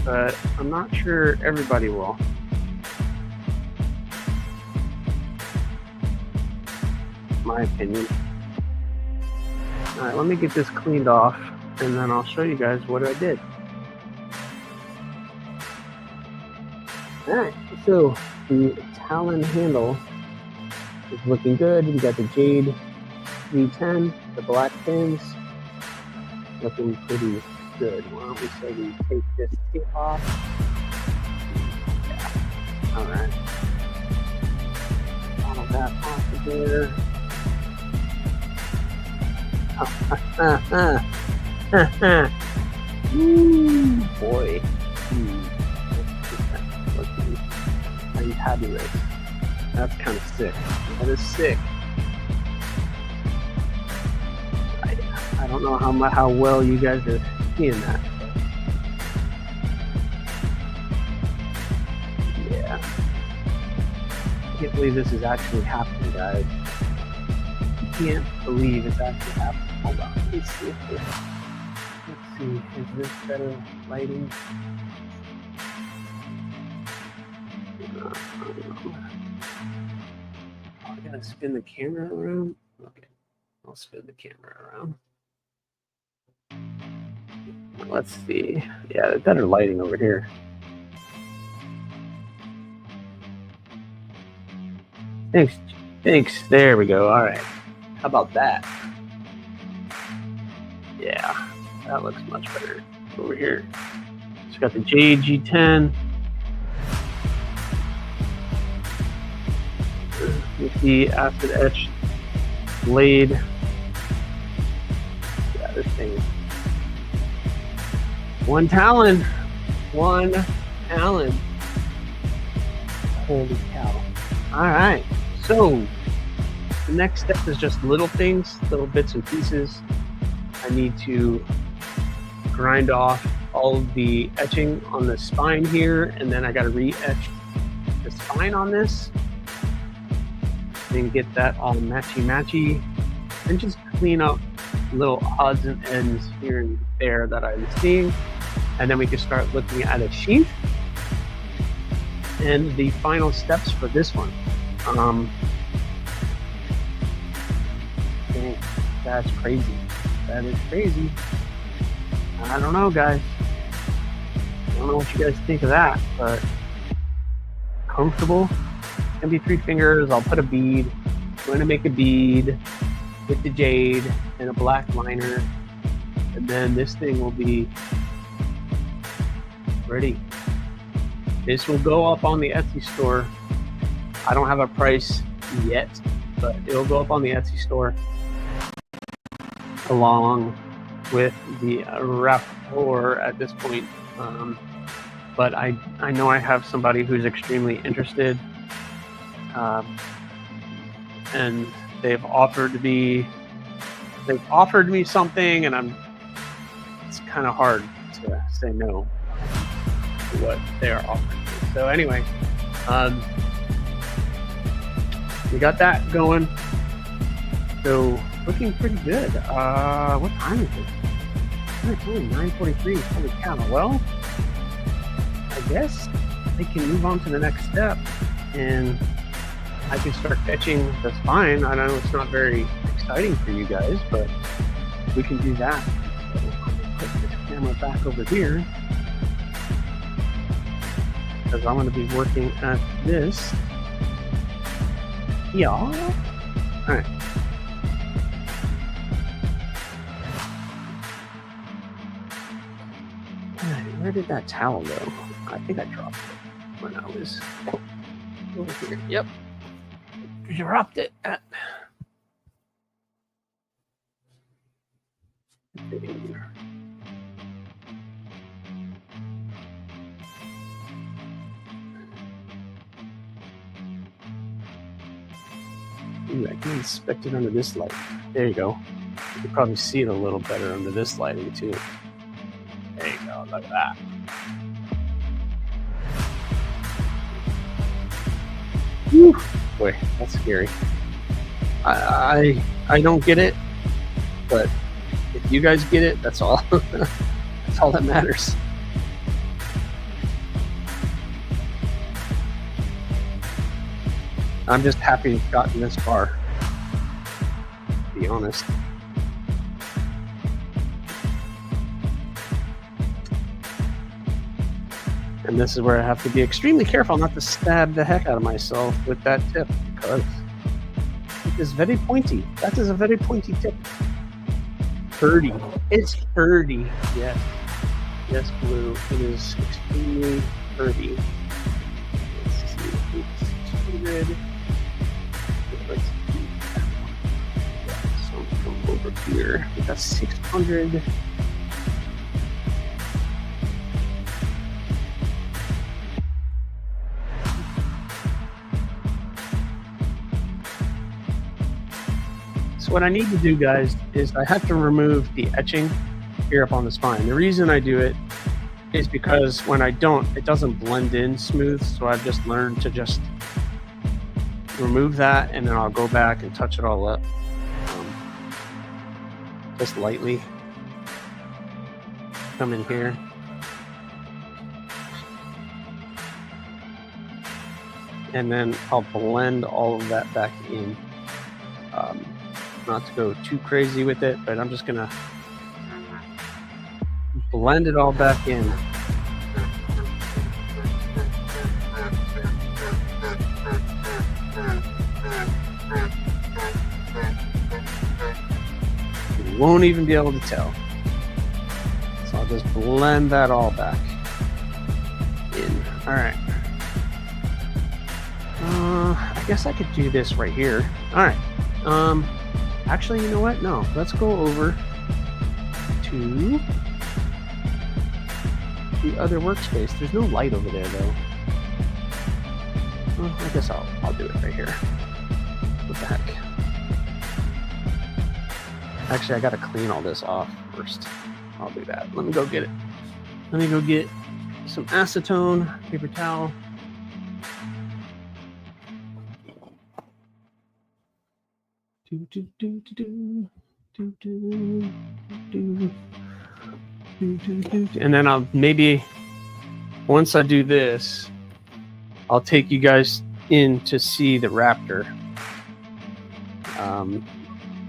but I'm not sure everybody will. My opinion. All right, let me get this cleaned off, and then I'll show you guys what I did. All right, so the Talon handle is looking good. We got the Jade V10, the black pins, looking pretty good. Why don't we say we take this tip off? Yeah. All right. All of that off of there. Ooh, boy. I'm fabulous. That's kind of sick. That is sick. I don't know how well you guys are seeing that. Yeah. I can't believe this is actually happening, guys. I can't believe it's actually happening. Hold on. Let me see if this. Let's see. Is this better lighting? Oh, I gotta spin the camera around. Okay. I'll spin the camera around. Let's see. Yeah, there's better lighting over here. Thanks. There we go. All right. How about that? Yeah, that looks much better over here. It's got the Jade G10 with the acid etched blade. Yeah, this thing. One Talon. Holy cow. All right. So the next step is just little things, little bits and pieces. I need to grind off all of the etching on the spine here, and then I got to re-etch the spine on this, and get that all matchy-matchy, and just clean up little odds and ends here and there that I'm seeing. And then we can start looking at a sheath and the final steps for this one. That's crazy. That is crazy. I don't know, guys. I don't know what you guys think of that, but comfortable. It's gonna be 3 fingers. I'll put a bead. I'm going to make a bead with the jade and a black liner, and then this thing will be ready. This will go up on the Etsy store. I don't have a price yet, but it'll go up on the Etsy store along with the Raptor at this point. But I know I have somebody who's extremely interested, and they've offered me something, and it's kind of hard to say no to what they are offering. So anyway, we got that going. So looking pretty good. What time is it? It's only 9:43. Holy cow. Well, I guess I can move on to the next step, and I can start etching the spine. I know it's not very exciting for you guys, but we can do that. So I'm going to put this camera back over here, because I'm going to be working at this. Yeah. All right. Where did that towel go? I think I dropped it when I was over here. Yep. Dropped it at there. Ooh, I can inspect it under this light. There you go. You can probably see it a little better under this lighting too. There you go, look at that. Whew. Boy, that's scary. I don't get it, but if you guys get it, that's all. That's all that matters. I'm just happy we've gotten this far, to be honest. And this is where I have to be extremely careful not to stab the heck out of myself with that tip, because it is very pointy. That is a very pointy tip. Birdy. It's birdy. Yes. Yes, Blue. It is extremely birdy. Let's see. 600. Let's do that one. Yeah, so from over here. We got 600. What I need to do, guys, is I have to remove the etching here up on the spine. The reason I do it is because when I don't, it doesn't blend in smooth. So I've just learned to just remove that, and then I'll go back and touch it all up, just lightly. Come in here. And then I'll blend all of that back in. Not to go too crazy with it, but I'm just gonna blend it all back in. You won't even be able to tell. So I'll just blend that all back in. All right. I guess I could do this right here. All right. Actually, you know what? No, let's go over to the other workspace. There's no light over there, though. Well, I guess I'll do it right here. What the heck? Actually, I gotta clean all this off first. I'll do that. Let me go get it. Let me go get some acetone, paper towel. And then I'll maybe, once I do this, I'll take you guys in to see the Raptor,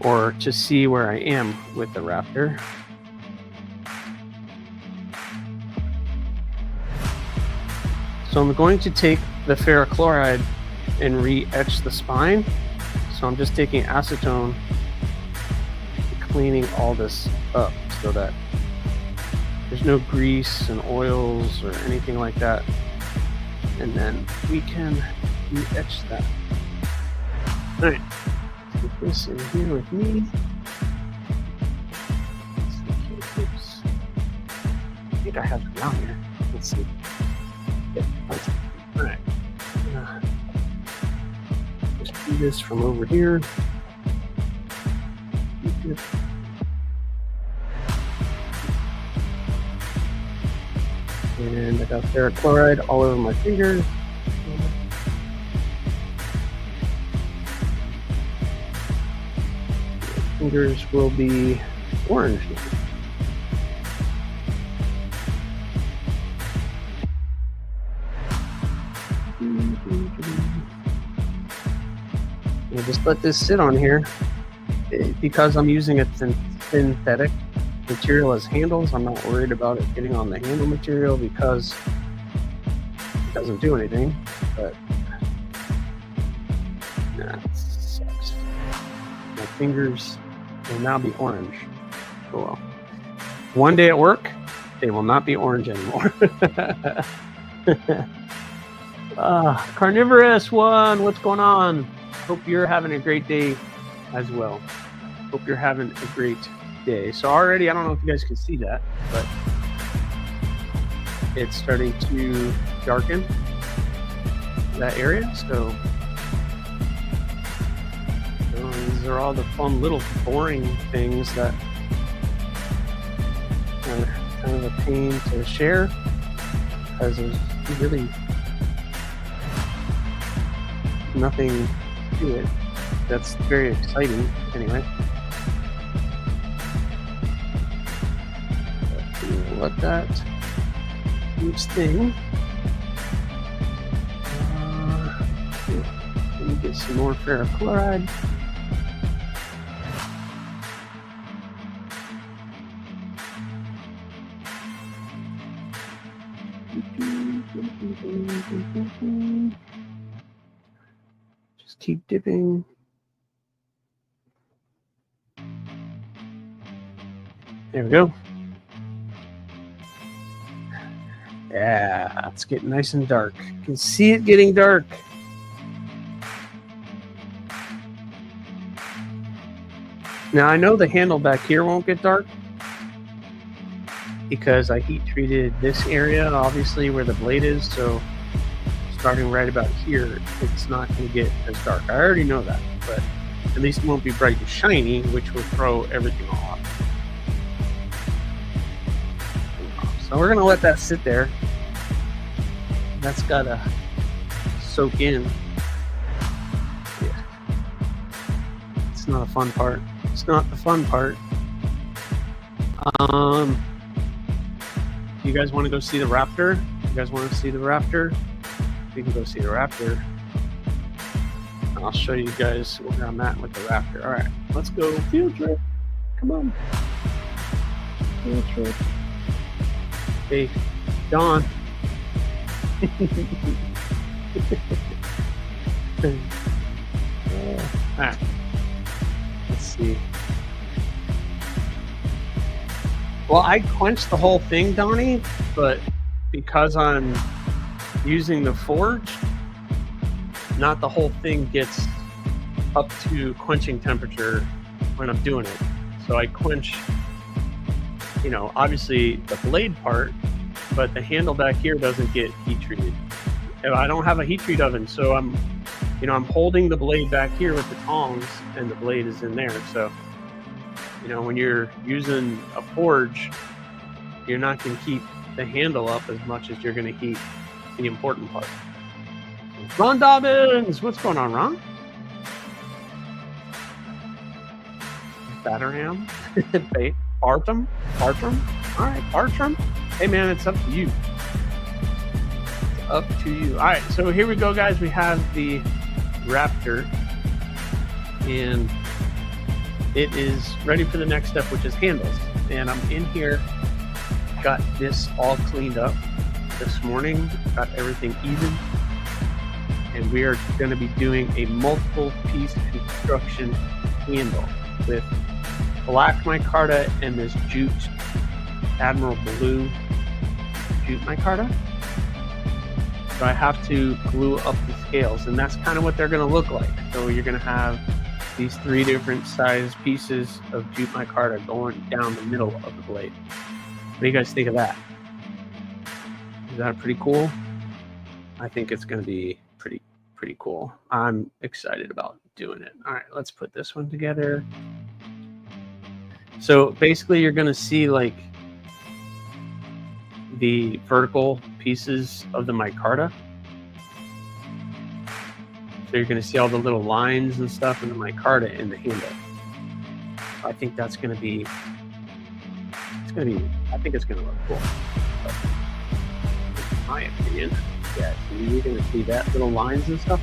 or to see where I am with the Raptor. So I'm going to take the ferrochloride and re-etch the spine. So I'm just taking acetone, cleaning all this up so that there's no grease and oils or anything like that. And then we can re-etch that. All right, let's put this in here with me. I think I have it down here. Let's see. Yeah. All right. Just do this from over here. And I got ferrochloride all over my fingers. Fingers will be orange now. And just let this sit on here. Because I'm using a synthetic material as handles, I'm not worried about it getting on the handle material because it doesn't do anything. But that sucks. My fingers will now be orange. Oh well. One day at work, they will not be orange anymore. Carnivorous one, what's going on? Hope you're having a great day as well. Hope you're having a great day. So already, I don't know if you guys can see that, but it's starting to darken that area. So these are all the fun little boring things that are kind of a pain to share because there's really nothing to it that's very exciting anyway. Let that huge thing. Let me get some more ferrochloride. Just keep dipping. There we go. Yeah, it's getting nice and dark. You can see it getting dark. Now I know the handle back here won't get dark because I heat treated this area, obviously where the blade is. So starting right about here, it's not going to get as dark. I already know that, but at least it won't be bright and shiny, which will throw everything off. So we're gonna let that sit there. That's gotta soak in. Yeah. It's not a fun part. It's not the fun part. You guys want to go see the Raptor? You guys want to see the Raptor? We can go see the Raptor. I'll show you guys where I'm at with the Raptor. All right, let's go field trip. Come on. Field trip. Hey, Don. Alright. Let's see. Well, I quenched the whole thing, Donnie, but because I'm using the forge, not the whole thing gets up to quenching temperature when I'm doing it. So I quench, you know, obviously the blade part, but the handle back here doesn't get heat treated. I don't have a heat treat oven, so I'm holding the blade back here with the tongs, and the blade is in there. So, you know, when you're using a forge, you're not going to keep the handle up as much as you're going to heat the important part. Ron Dobbins, what's going on, Ron? Batterham? Bartram? Bartram? All right, Bartram. Hey, man, it's up to you. It's up to you. All right, so here we go, guys. We have the Raptor, and it is ready for the next step, which is handles. And I'm in here, got this all cleaned up this morning, got everything even, and we are going to be doing a multiple piece construction handle with black micarta and this jute Admiral Blue jute micarta. So I have to glue up the scales, and that's kind of what they're going to look like. So you're going to have these 3 different size pieces of jute micarta going down the middle of the blade. What do you guys think of that? Is that pretty cool? I think it's going to be pretty cool. I'm excited about doing it. All right, let's put this one together. So basically you're going to see like the vertical pieces of the micarta. So you're going to see all the little lines and stuff in the micarta in the handle. I think that's going to be, I think it's going to look cool. But in my opinion, yeah, so you're going to see that little lines and stuff.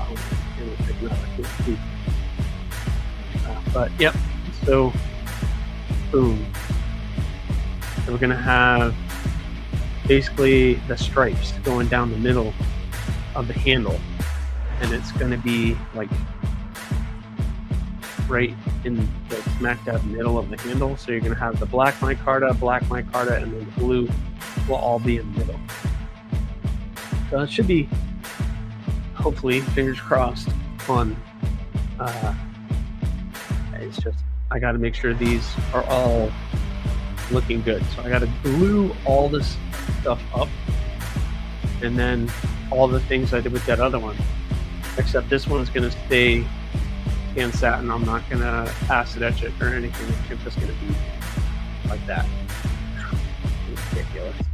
But yep, so boom. So we're going to have basically the stripes going down the middle of the handle, and it's going to be like right in the smack dab middle of the handle. So you're going to have the black micarta, and then the blue will all be in the middle. So it should be, hopefully, fingers crossed, fun. It's just, I got to make sure these are all looking good. So I got to glue all this stuff up, and then all the things I did with that other one, except this one's going to stay hand satin. I'm not going to acid etch it or anything. It's just going to be like that.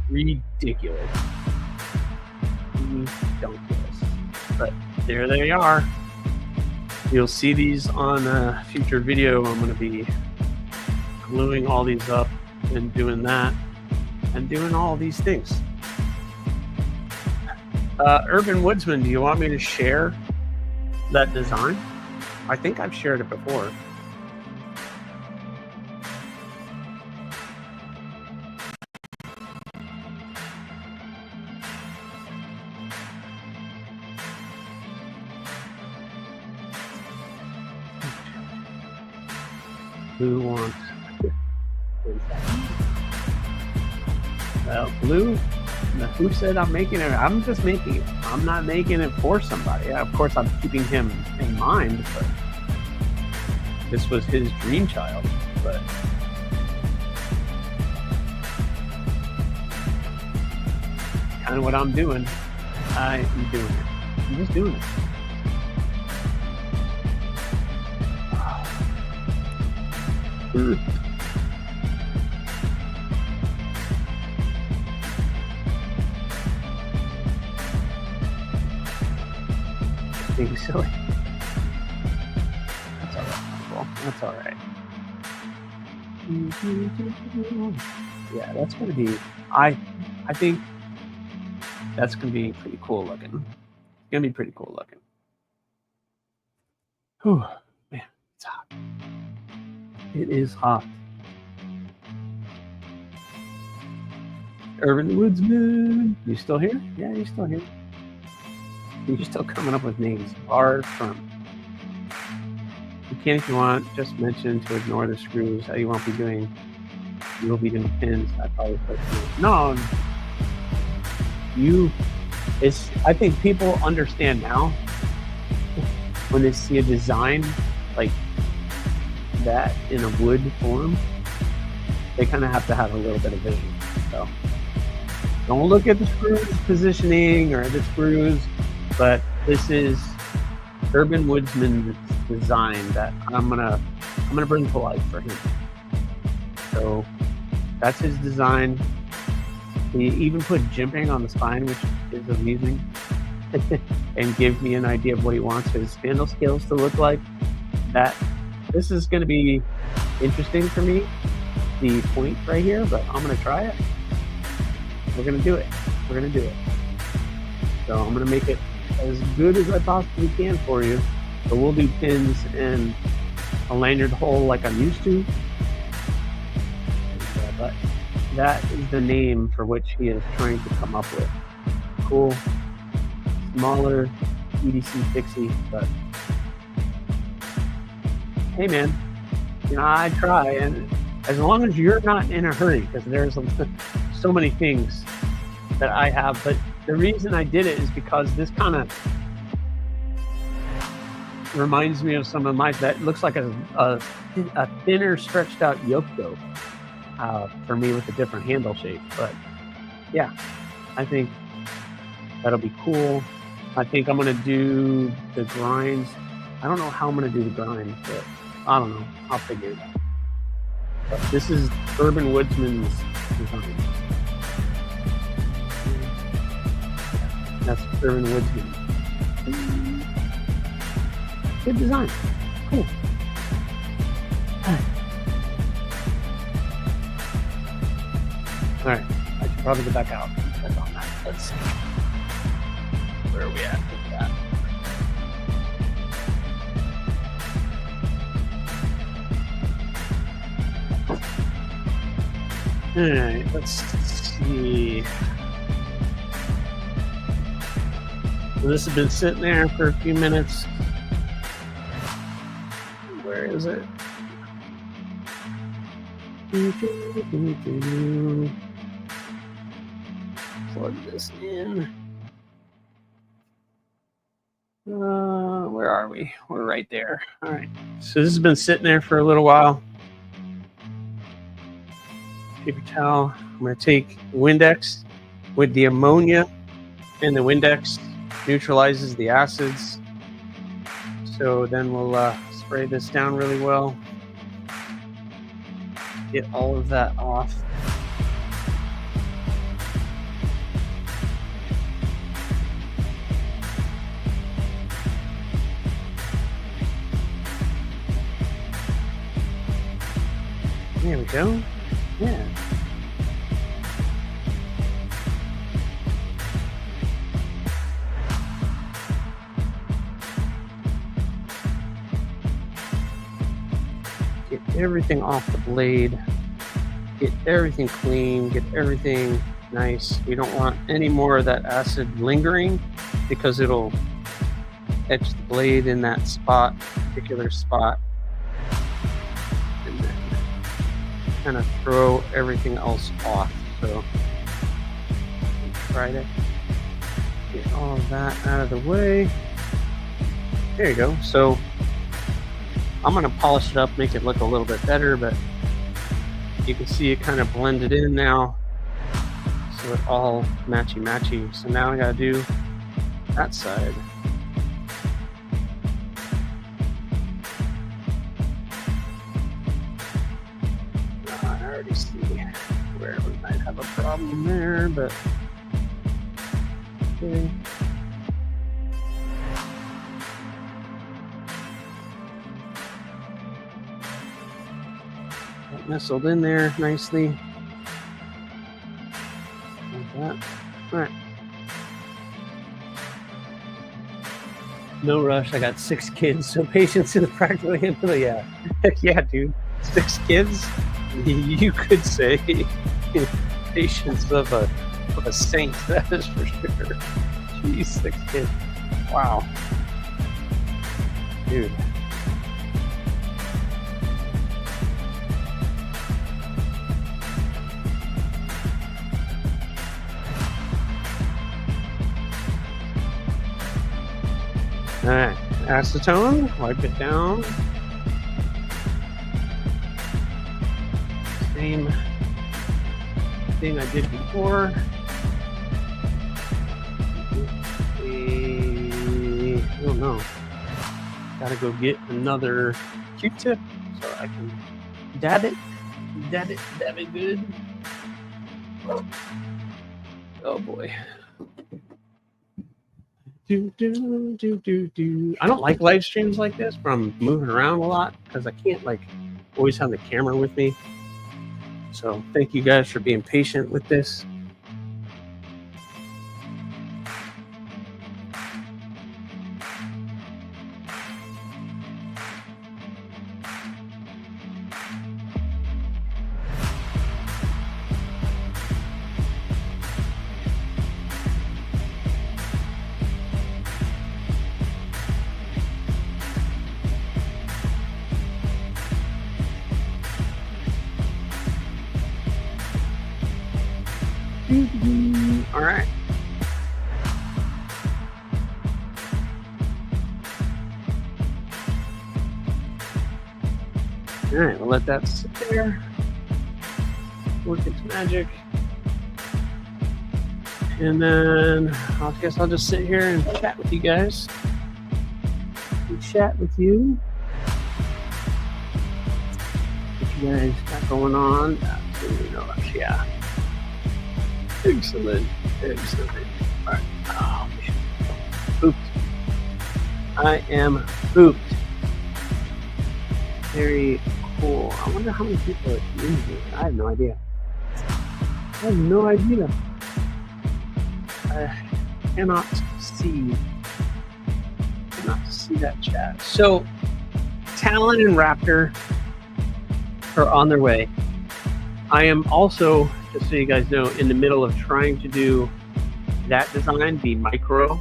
Ridiculous. But there they are. You'll see these on a future video. I'm going to be gluing all these up and doing that and doing all these things. Urban Woodsman, do you want me to share that design? I think I've shared it before. Who wants? Blue? Who said I'm making it? I'm just making it. I'm not making it for somebody. Of course, I'm keeping him in mind, but this was his dream child. But kind of what I'm doing. I am doing it. I'm just doing it. Being silly. That's all right. Well, that's all right. Yeah, that's gonna be. I think that's gonna be pretty cool looking. It's gonna be pretty cool looking. Whew, man, it's hot. It is hot. Urban Woodsman, you still here? Yeah, you're still here. You're still coming up with names. Bartram. You can if you want. Just mention to ignore the screws. You won't be doing. You will be doing pins. I probably put no. You. It's. I think people understand now when they see a design like that in a wood form. They kind of have to have a little bit of vision. So don't look at the screws positioning or the screws. But this is Urban Woodsman's design that I'm gonna bring to life for him. So that's his design. He even put jimping on the spine, which is amusing, and give me an idea of what he wants his spindle scales to look like. That this is going to be interesting for me, the point right here, but I'm gonna try it. We're gonna do it. We're gonna do it. So I'm gonna make it as good as I possibly can for you. So we'll do pins and a lanyard hole like I'm used to. But that is the name for which he is trying to come up with. Cool, smaller EDC fixie, but hey man, you know, I try, and as long as you're not in a hurry, because there's so many things that I have, but the reason I did it is because this kind of reminds me of some of my, that looks like a thinner stretched out yoke dope for me with a different handle shape. But yeah, I think that'll be cool. I think I'm gonna do the grinds. I don't know how I'm gonna do the grinds, but I don't know. I'll figure it out. But this is Urban Woodsman's design. That's Urban Woodsman. Good design. Cool. All right. I should probably go back out and check on that. Let's see. Where are we at with that? All right, let's see. So this has been sitting there for a few minutes. Where is it? Plug this in. Where are we? We're right there. All right. So this has been sitting there for a little while. Paper towel. I'm going to take Windex with the ammonia, and the Windex neutralizes the acids. So then we'll spray this down really well. Get all of that off. There we go. Yeah. Get everything off the blade. Get everything clean. Get everything nice. We don't want any more of that acid lingering because it'll etch the blade in that spot, particular spot. Kind of throw everything else off. So try to get all of that out of the way. There you go. So I'm going to polish it up, make it look a little bit better, but you can see it kind of blended in now, so it all matchy. So now I got to do that side. I already see where we might have a problem there, but okay. That nestled in there nicely. Like that. All right. No rush. I got 6 kids, so patience is practically infinite. Yeah. Heck yeah, dude. 6 kids? You could say patience of a saint, that is for sure. Jeez, 6 kids. Wow. Dude. All right, acetone, wipe it down. Same thing I did before. I don't know. Gotta go get another Q-tip so I can dab it good. Oh boy. I don't like live streams like this where I'm moving around a lot because I can't like always have the camera with me. So thank you guys for being patient with this. All right. All right, we'll let that sit there. Work its magic. And then I guess I'll just sit here and chat with you guys. Chat with you. What you guys got going on? Yeah. Excellent. Excellent. All right. Oh, man. Pooped. I am pooped. Very cool. I wonder how many people are in here. I have no idea. I have no idea. I cannot see that chat. So, Talon and Raptor are on their way. I am also, just so you guys know, in the middle of trying to do that design, the micro.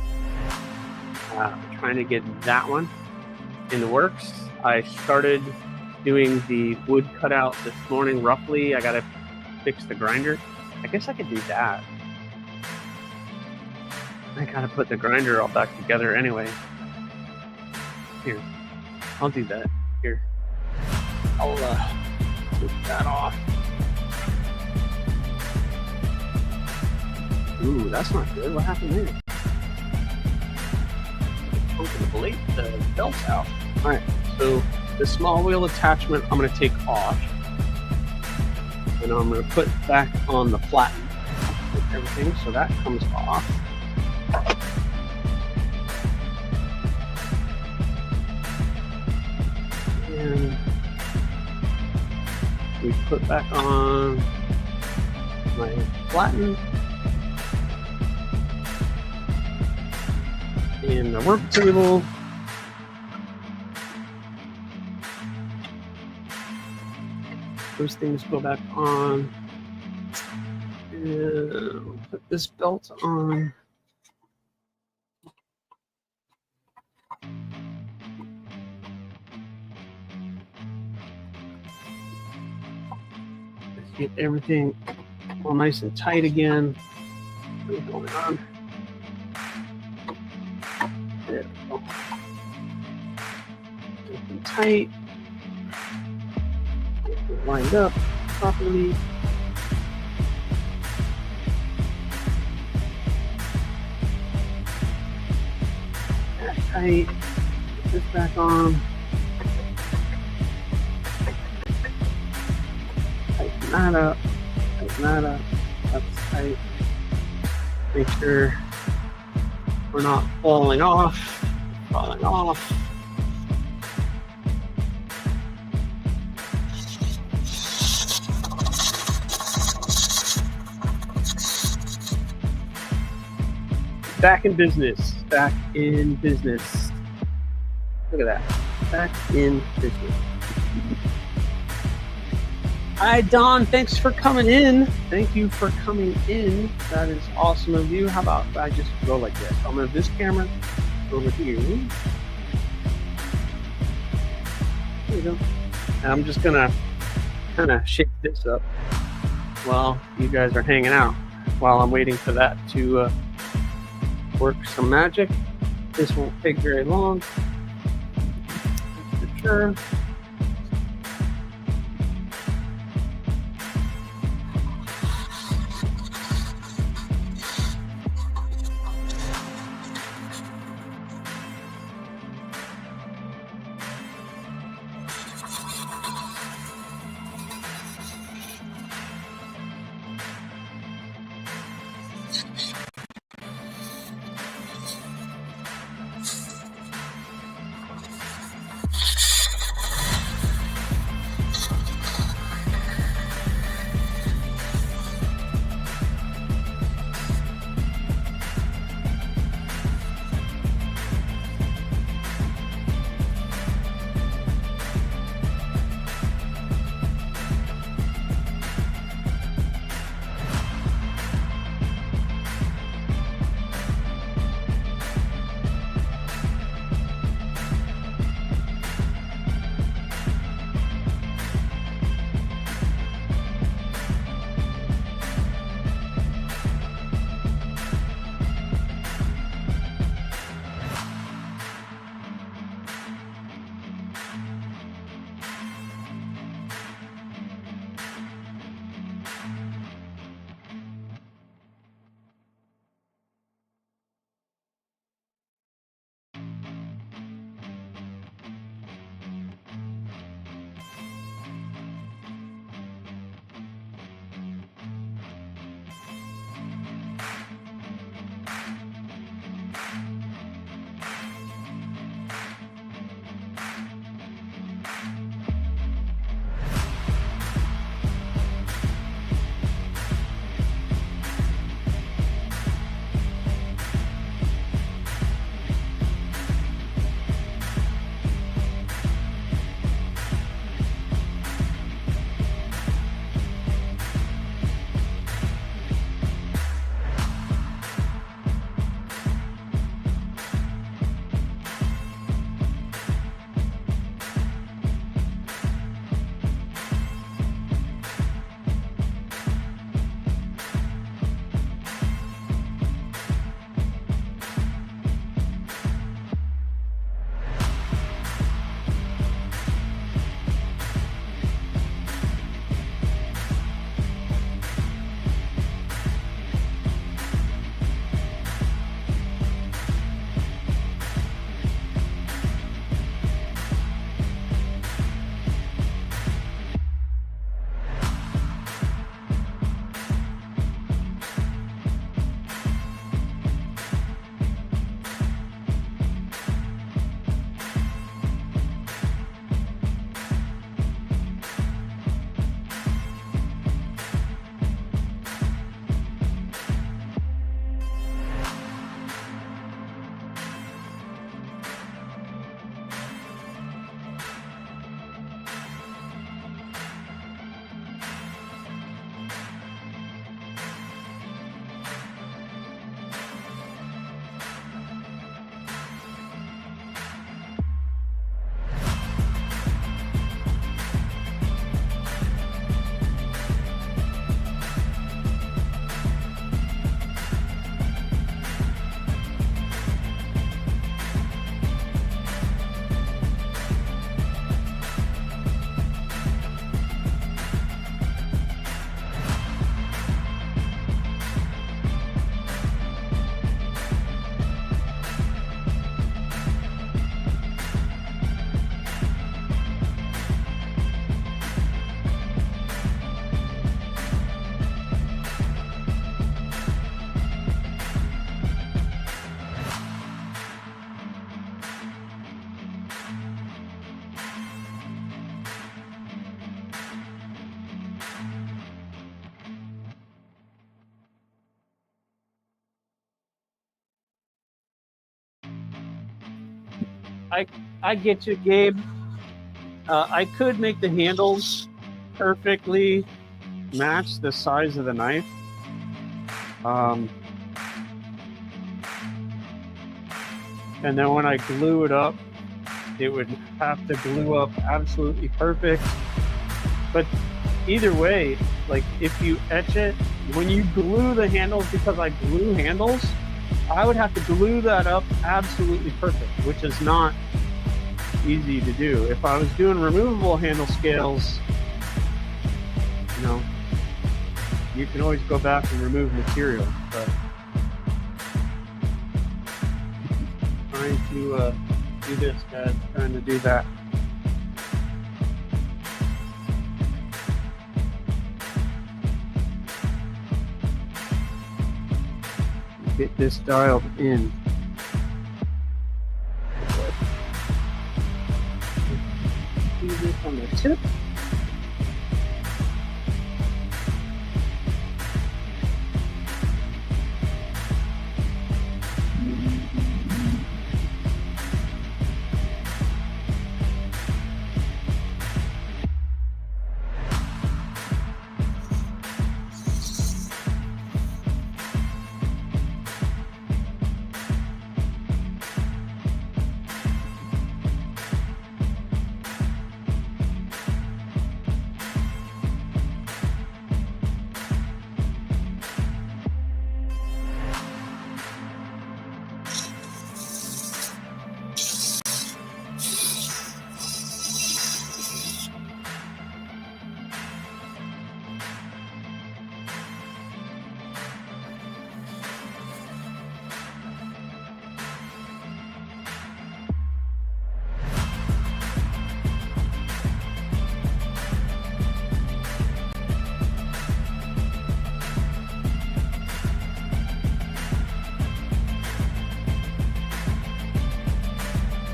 Trying to get that one in the works. I started doing the wood cutout this morning roughly. I got to fix the grinder. I guess I could do that. I got to put the grinder all back together anyway. Here, I'll do that. Here, I'll take that off. Ooh, that's not good. What happened there? The belt's out. All right, so the small wheel attachment I'm going to take off, and I'm going to put back on the flatten with everything, so that comes off. And we put back on my flatten. And the work table. Those things go back on. And we'll put this belt on. Let's get everything all nice and tight again. What's going on? There we go. Get them tight. Get them lined up properly. That tight. Put this back on. Tighten that up. Tighten that up. That's tight. Make sure we're not falling off. Back in business. Back in business. Look at that. Back in business. Hi, Don. Thanks for coming in. Thank you for coming in. That is awesome of you. How about if I just go like this? I'll move this camera over here. There you go. And I'm just going to kind of shake this up while you guys are hanging out, while I'm waiting for that to work some magic. This won't take very long. That's for sure. I get you, Gabe. I could make the handles perfectly match the size of the knife. And then when I glue it up, it would have to glue up absolutely perfect. But either way, like if you etch it, when you glue the handles, because I glue handles, I would have to glue that up absolutely perfect, which is not easy to do. If I was doing removable handle scales, you know, you can always go back and remove material, but trying to do this, guys, trying to do that. Get this dialed in. Do this on the tip.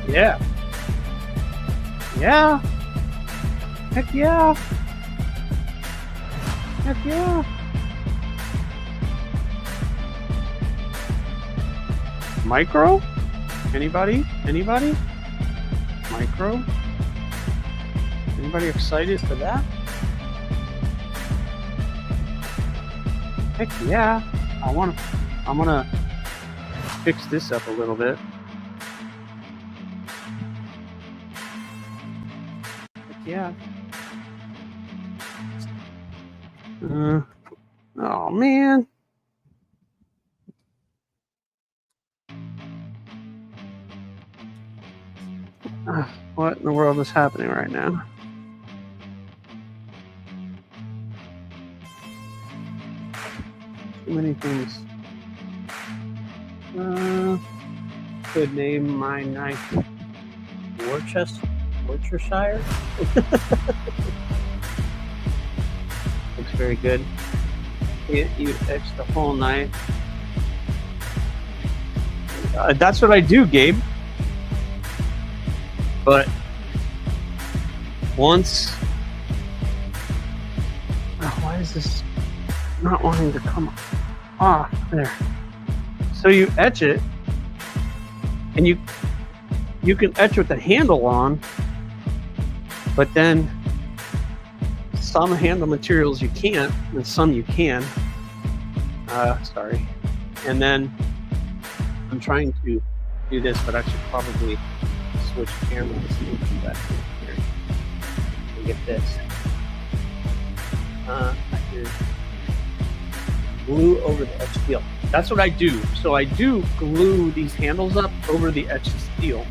Yeah. Yeah. Heck yeah. Heck yeah. Micro? Anybody? Anybody? Micro? Anybody excited for that? Heck yeah. I'm gonna fix this up a little bit. Yeah. Oh man. What in the world is happening right now? Too many things. Could name my knife Worcestershire. Looks very good. You etch the whole knife. That's what I do, Gabe. But once, why is this not wanting to come off? There. So you etch it, and you can etch with the handle on. But then some handle materials you can't, and some you can. Sorry. And then I'm trying to do this, but I should probably switch cameras and come back here and get this. I can glue over the etched steel. That's what I do. So I do glue these handles up over the etched steel.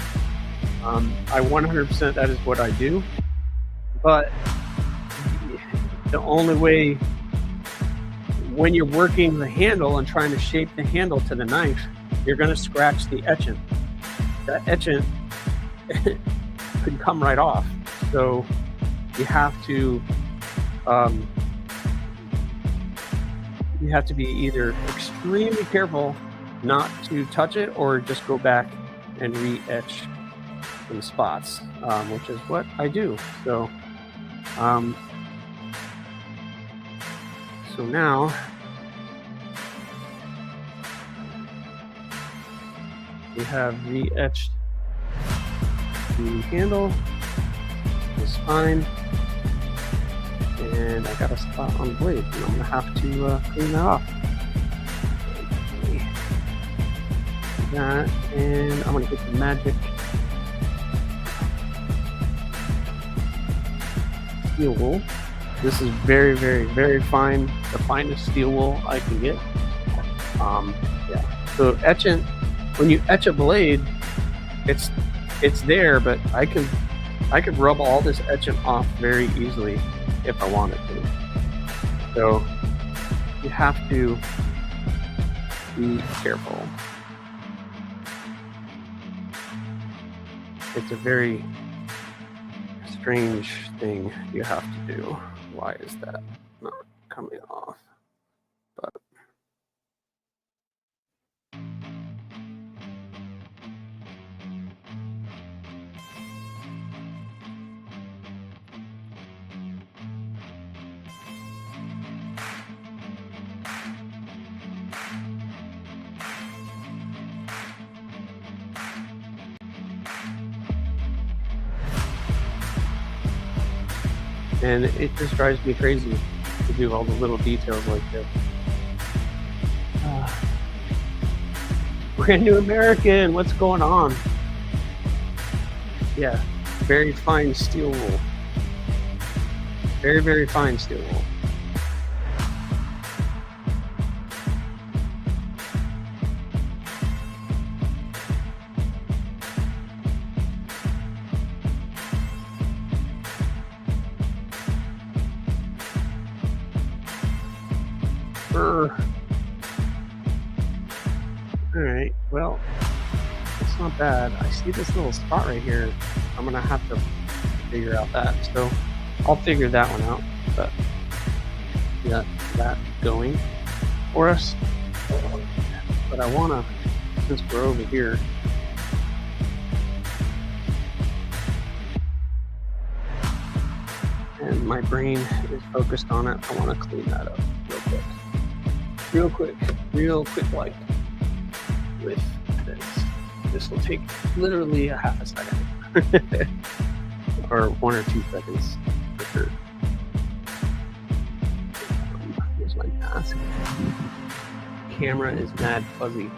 I 100% that is what I do. But the only way, when you're working the handle and trying to shape the handle to the knife, you're going to scratch the etchant. That etchant could come right off. So you have to be either extremely careful not to touch it, or just go back and re-etch in spots, which is what I do. So so now we have re-etched the handle, the spine, and I got a spot on the blade, and I'm gonna have to clean that off. That, and I'm gonna get the magic steel wool. This is very, very, very fine, the finest steel wool I can get. Yeah. So etching, when you etch a blade, it's there, but I could rub all this etching off very easily if I wanted to. So you have to be careful. It's a very strange thing you have to do. Why is that not coming off? But and it just drives me crazy to do all the little details like this. Brand new American, what's going on? Yeah, very fine steel wool. Very, very fine steel wool. Alright, well, it's not bad. I see this little spot right here. I'm gonna have to figure out that. So I'll figure that one out. But got that going for us. But I wanna, since we're over here, and my brain is focused on it, I wanna clean that up real quick like with this. This will take literally a half a second or 1 or 2 seconds for sure. Here's my mask. Camera is mad fuzzy.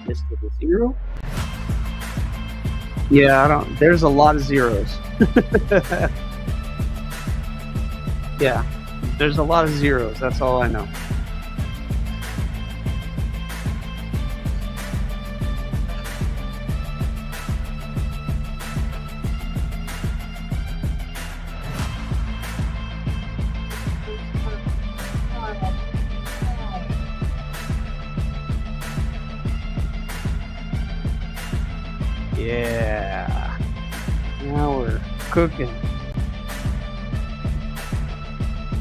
This with a 0? Yeah, I don't. There's a lot of zeros. Yeah, there's a lot of zeros. That's all I know. Yeah, now we're cooking.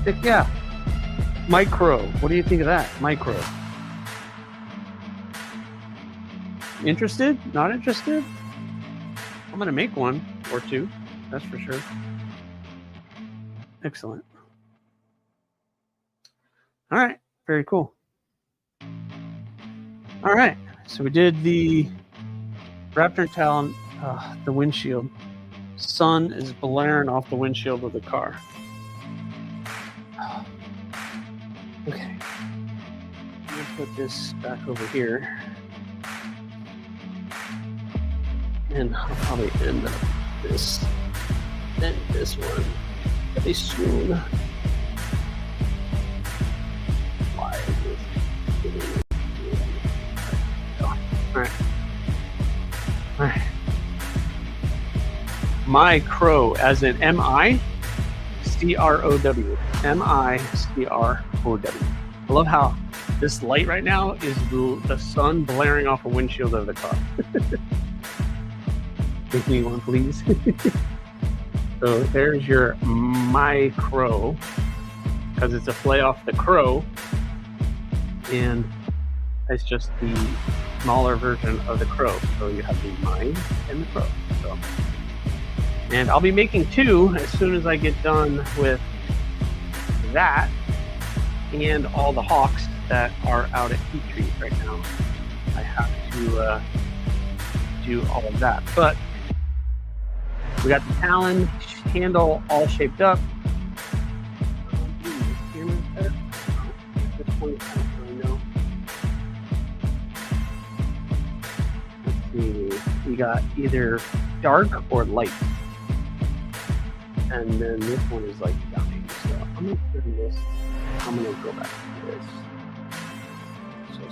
Heck yeah, micro. What do you think of that? Micro. Interested? Not interested? I'm gonna make one or two, that's for sure. Excellent. All right, very cool. All right, so we did the Raptor and Talon, the windshield. Sun is blaring off the windshield of the car. Okay, I'm gonna put this back over here, and I'll probably end up this and this one very soon. Why is this? All right. All right. My crow, as in M-I-C-R-O-W. M-I-C-R-O-W. I love how this light right now is the sun blaring off a windshield of the car. Make me one, please. So there's your my crow, because it's a play off the crow. And It's just the smaller version of the crow. So you have the mine and the crow. So, and I'll be making 2 as soon as I get done with that and all the hawks that are out at Heat Treat right now. I have to do all of that. But we got the Talon handle all shaped up. This one, I know. Let's see. We got either dark or light. And then this one is like dying. So I'm going to turn this. I'm going to go back to this. So,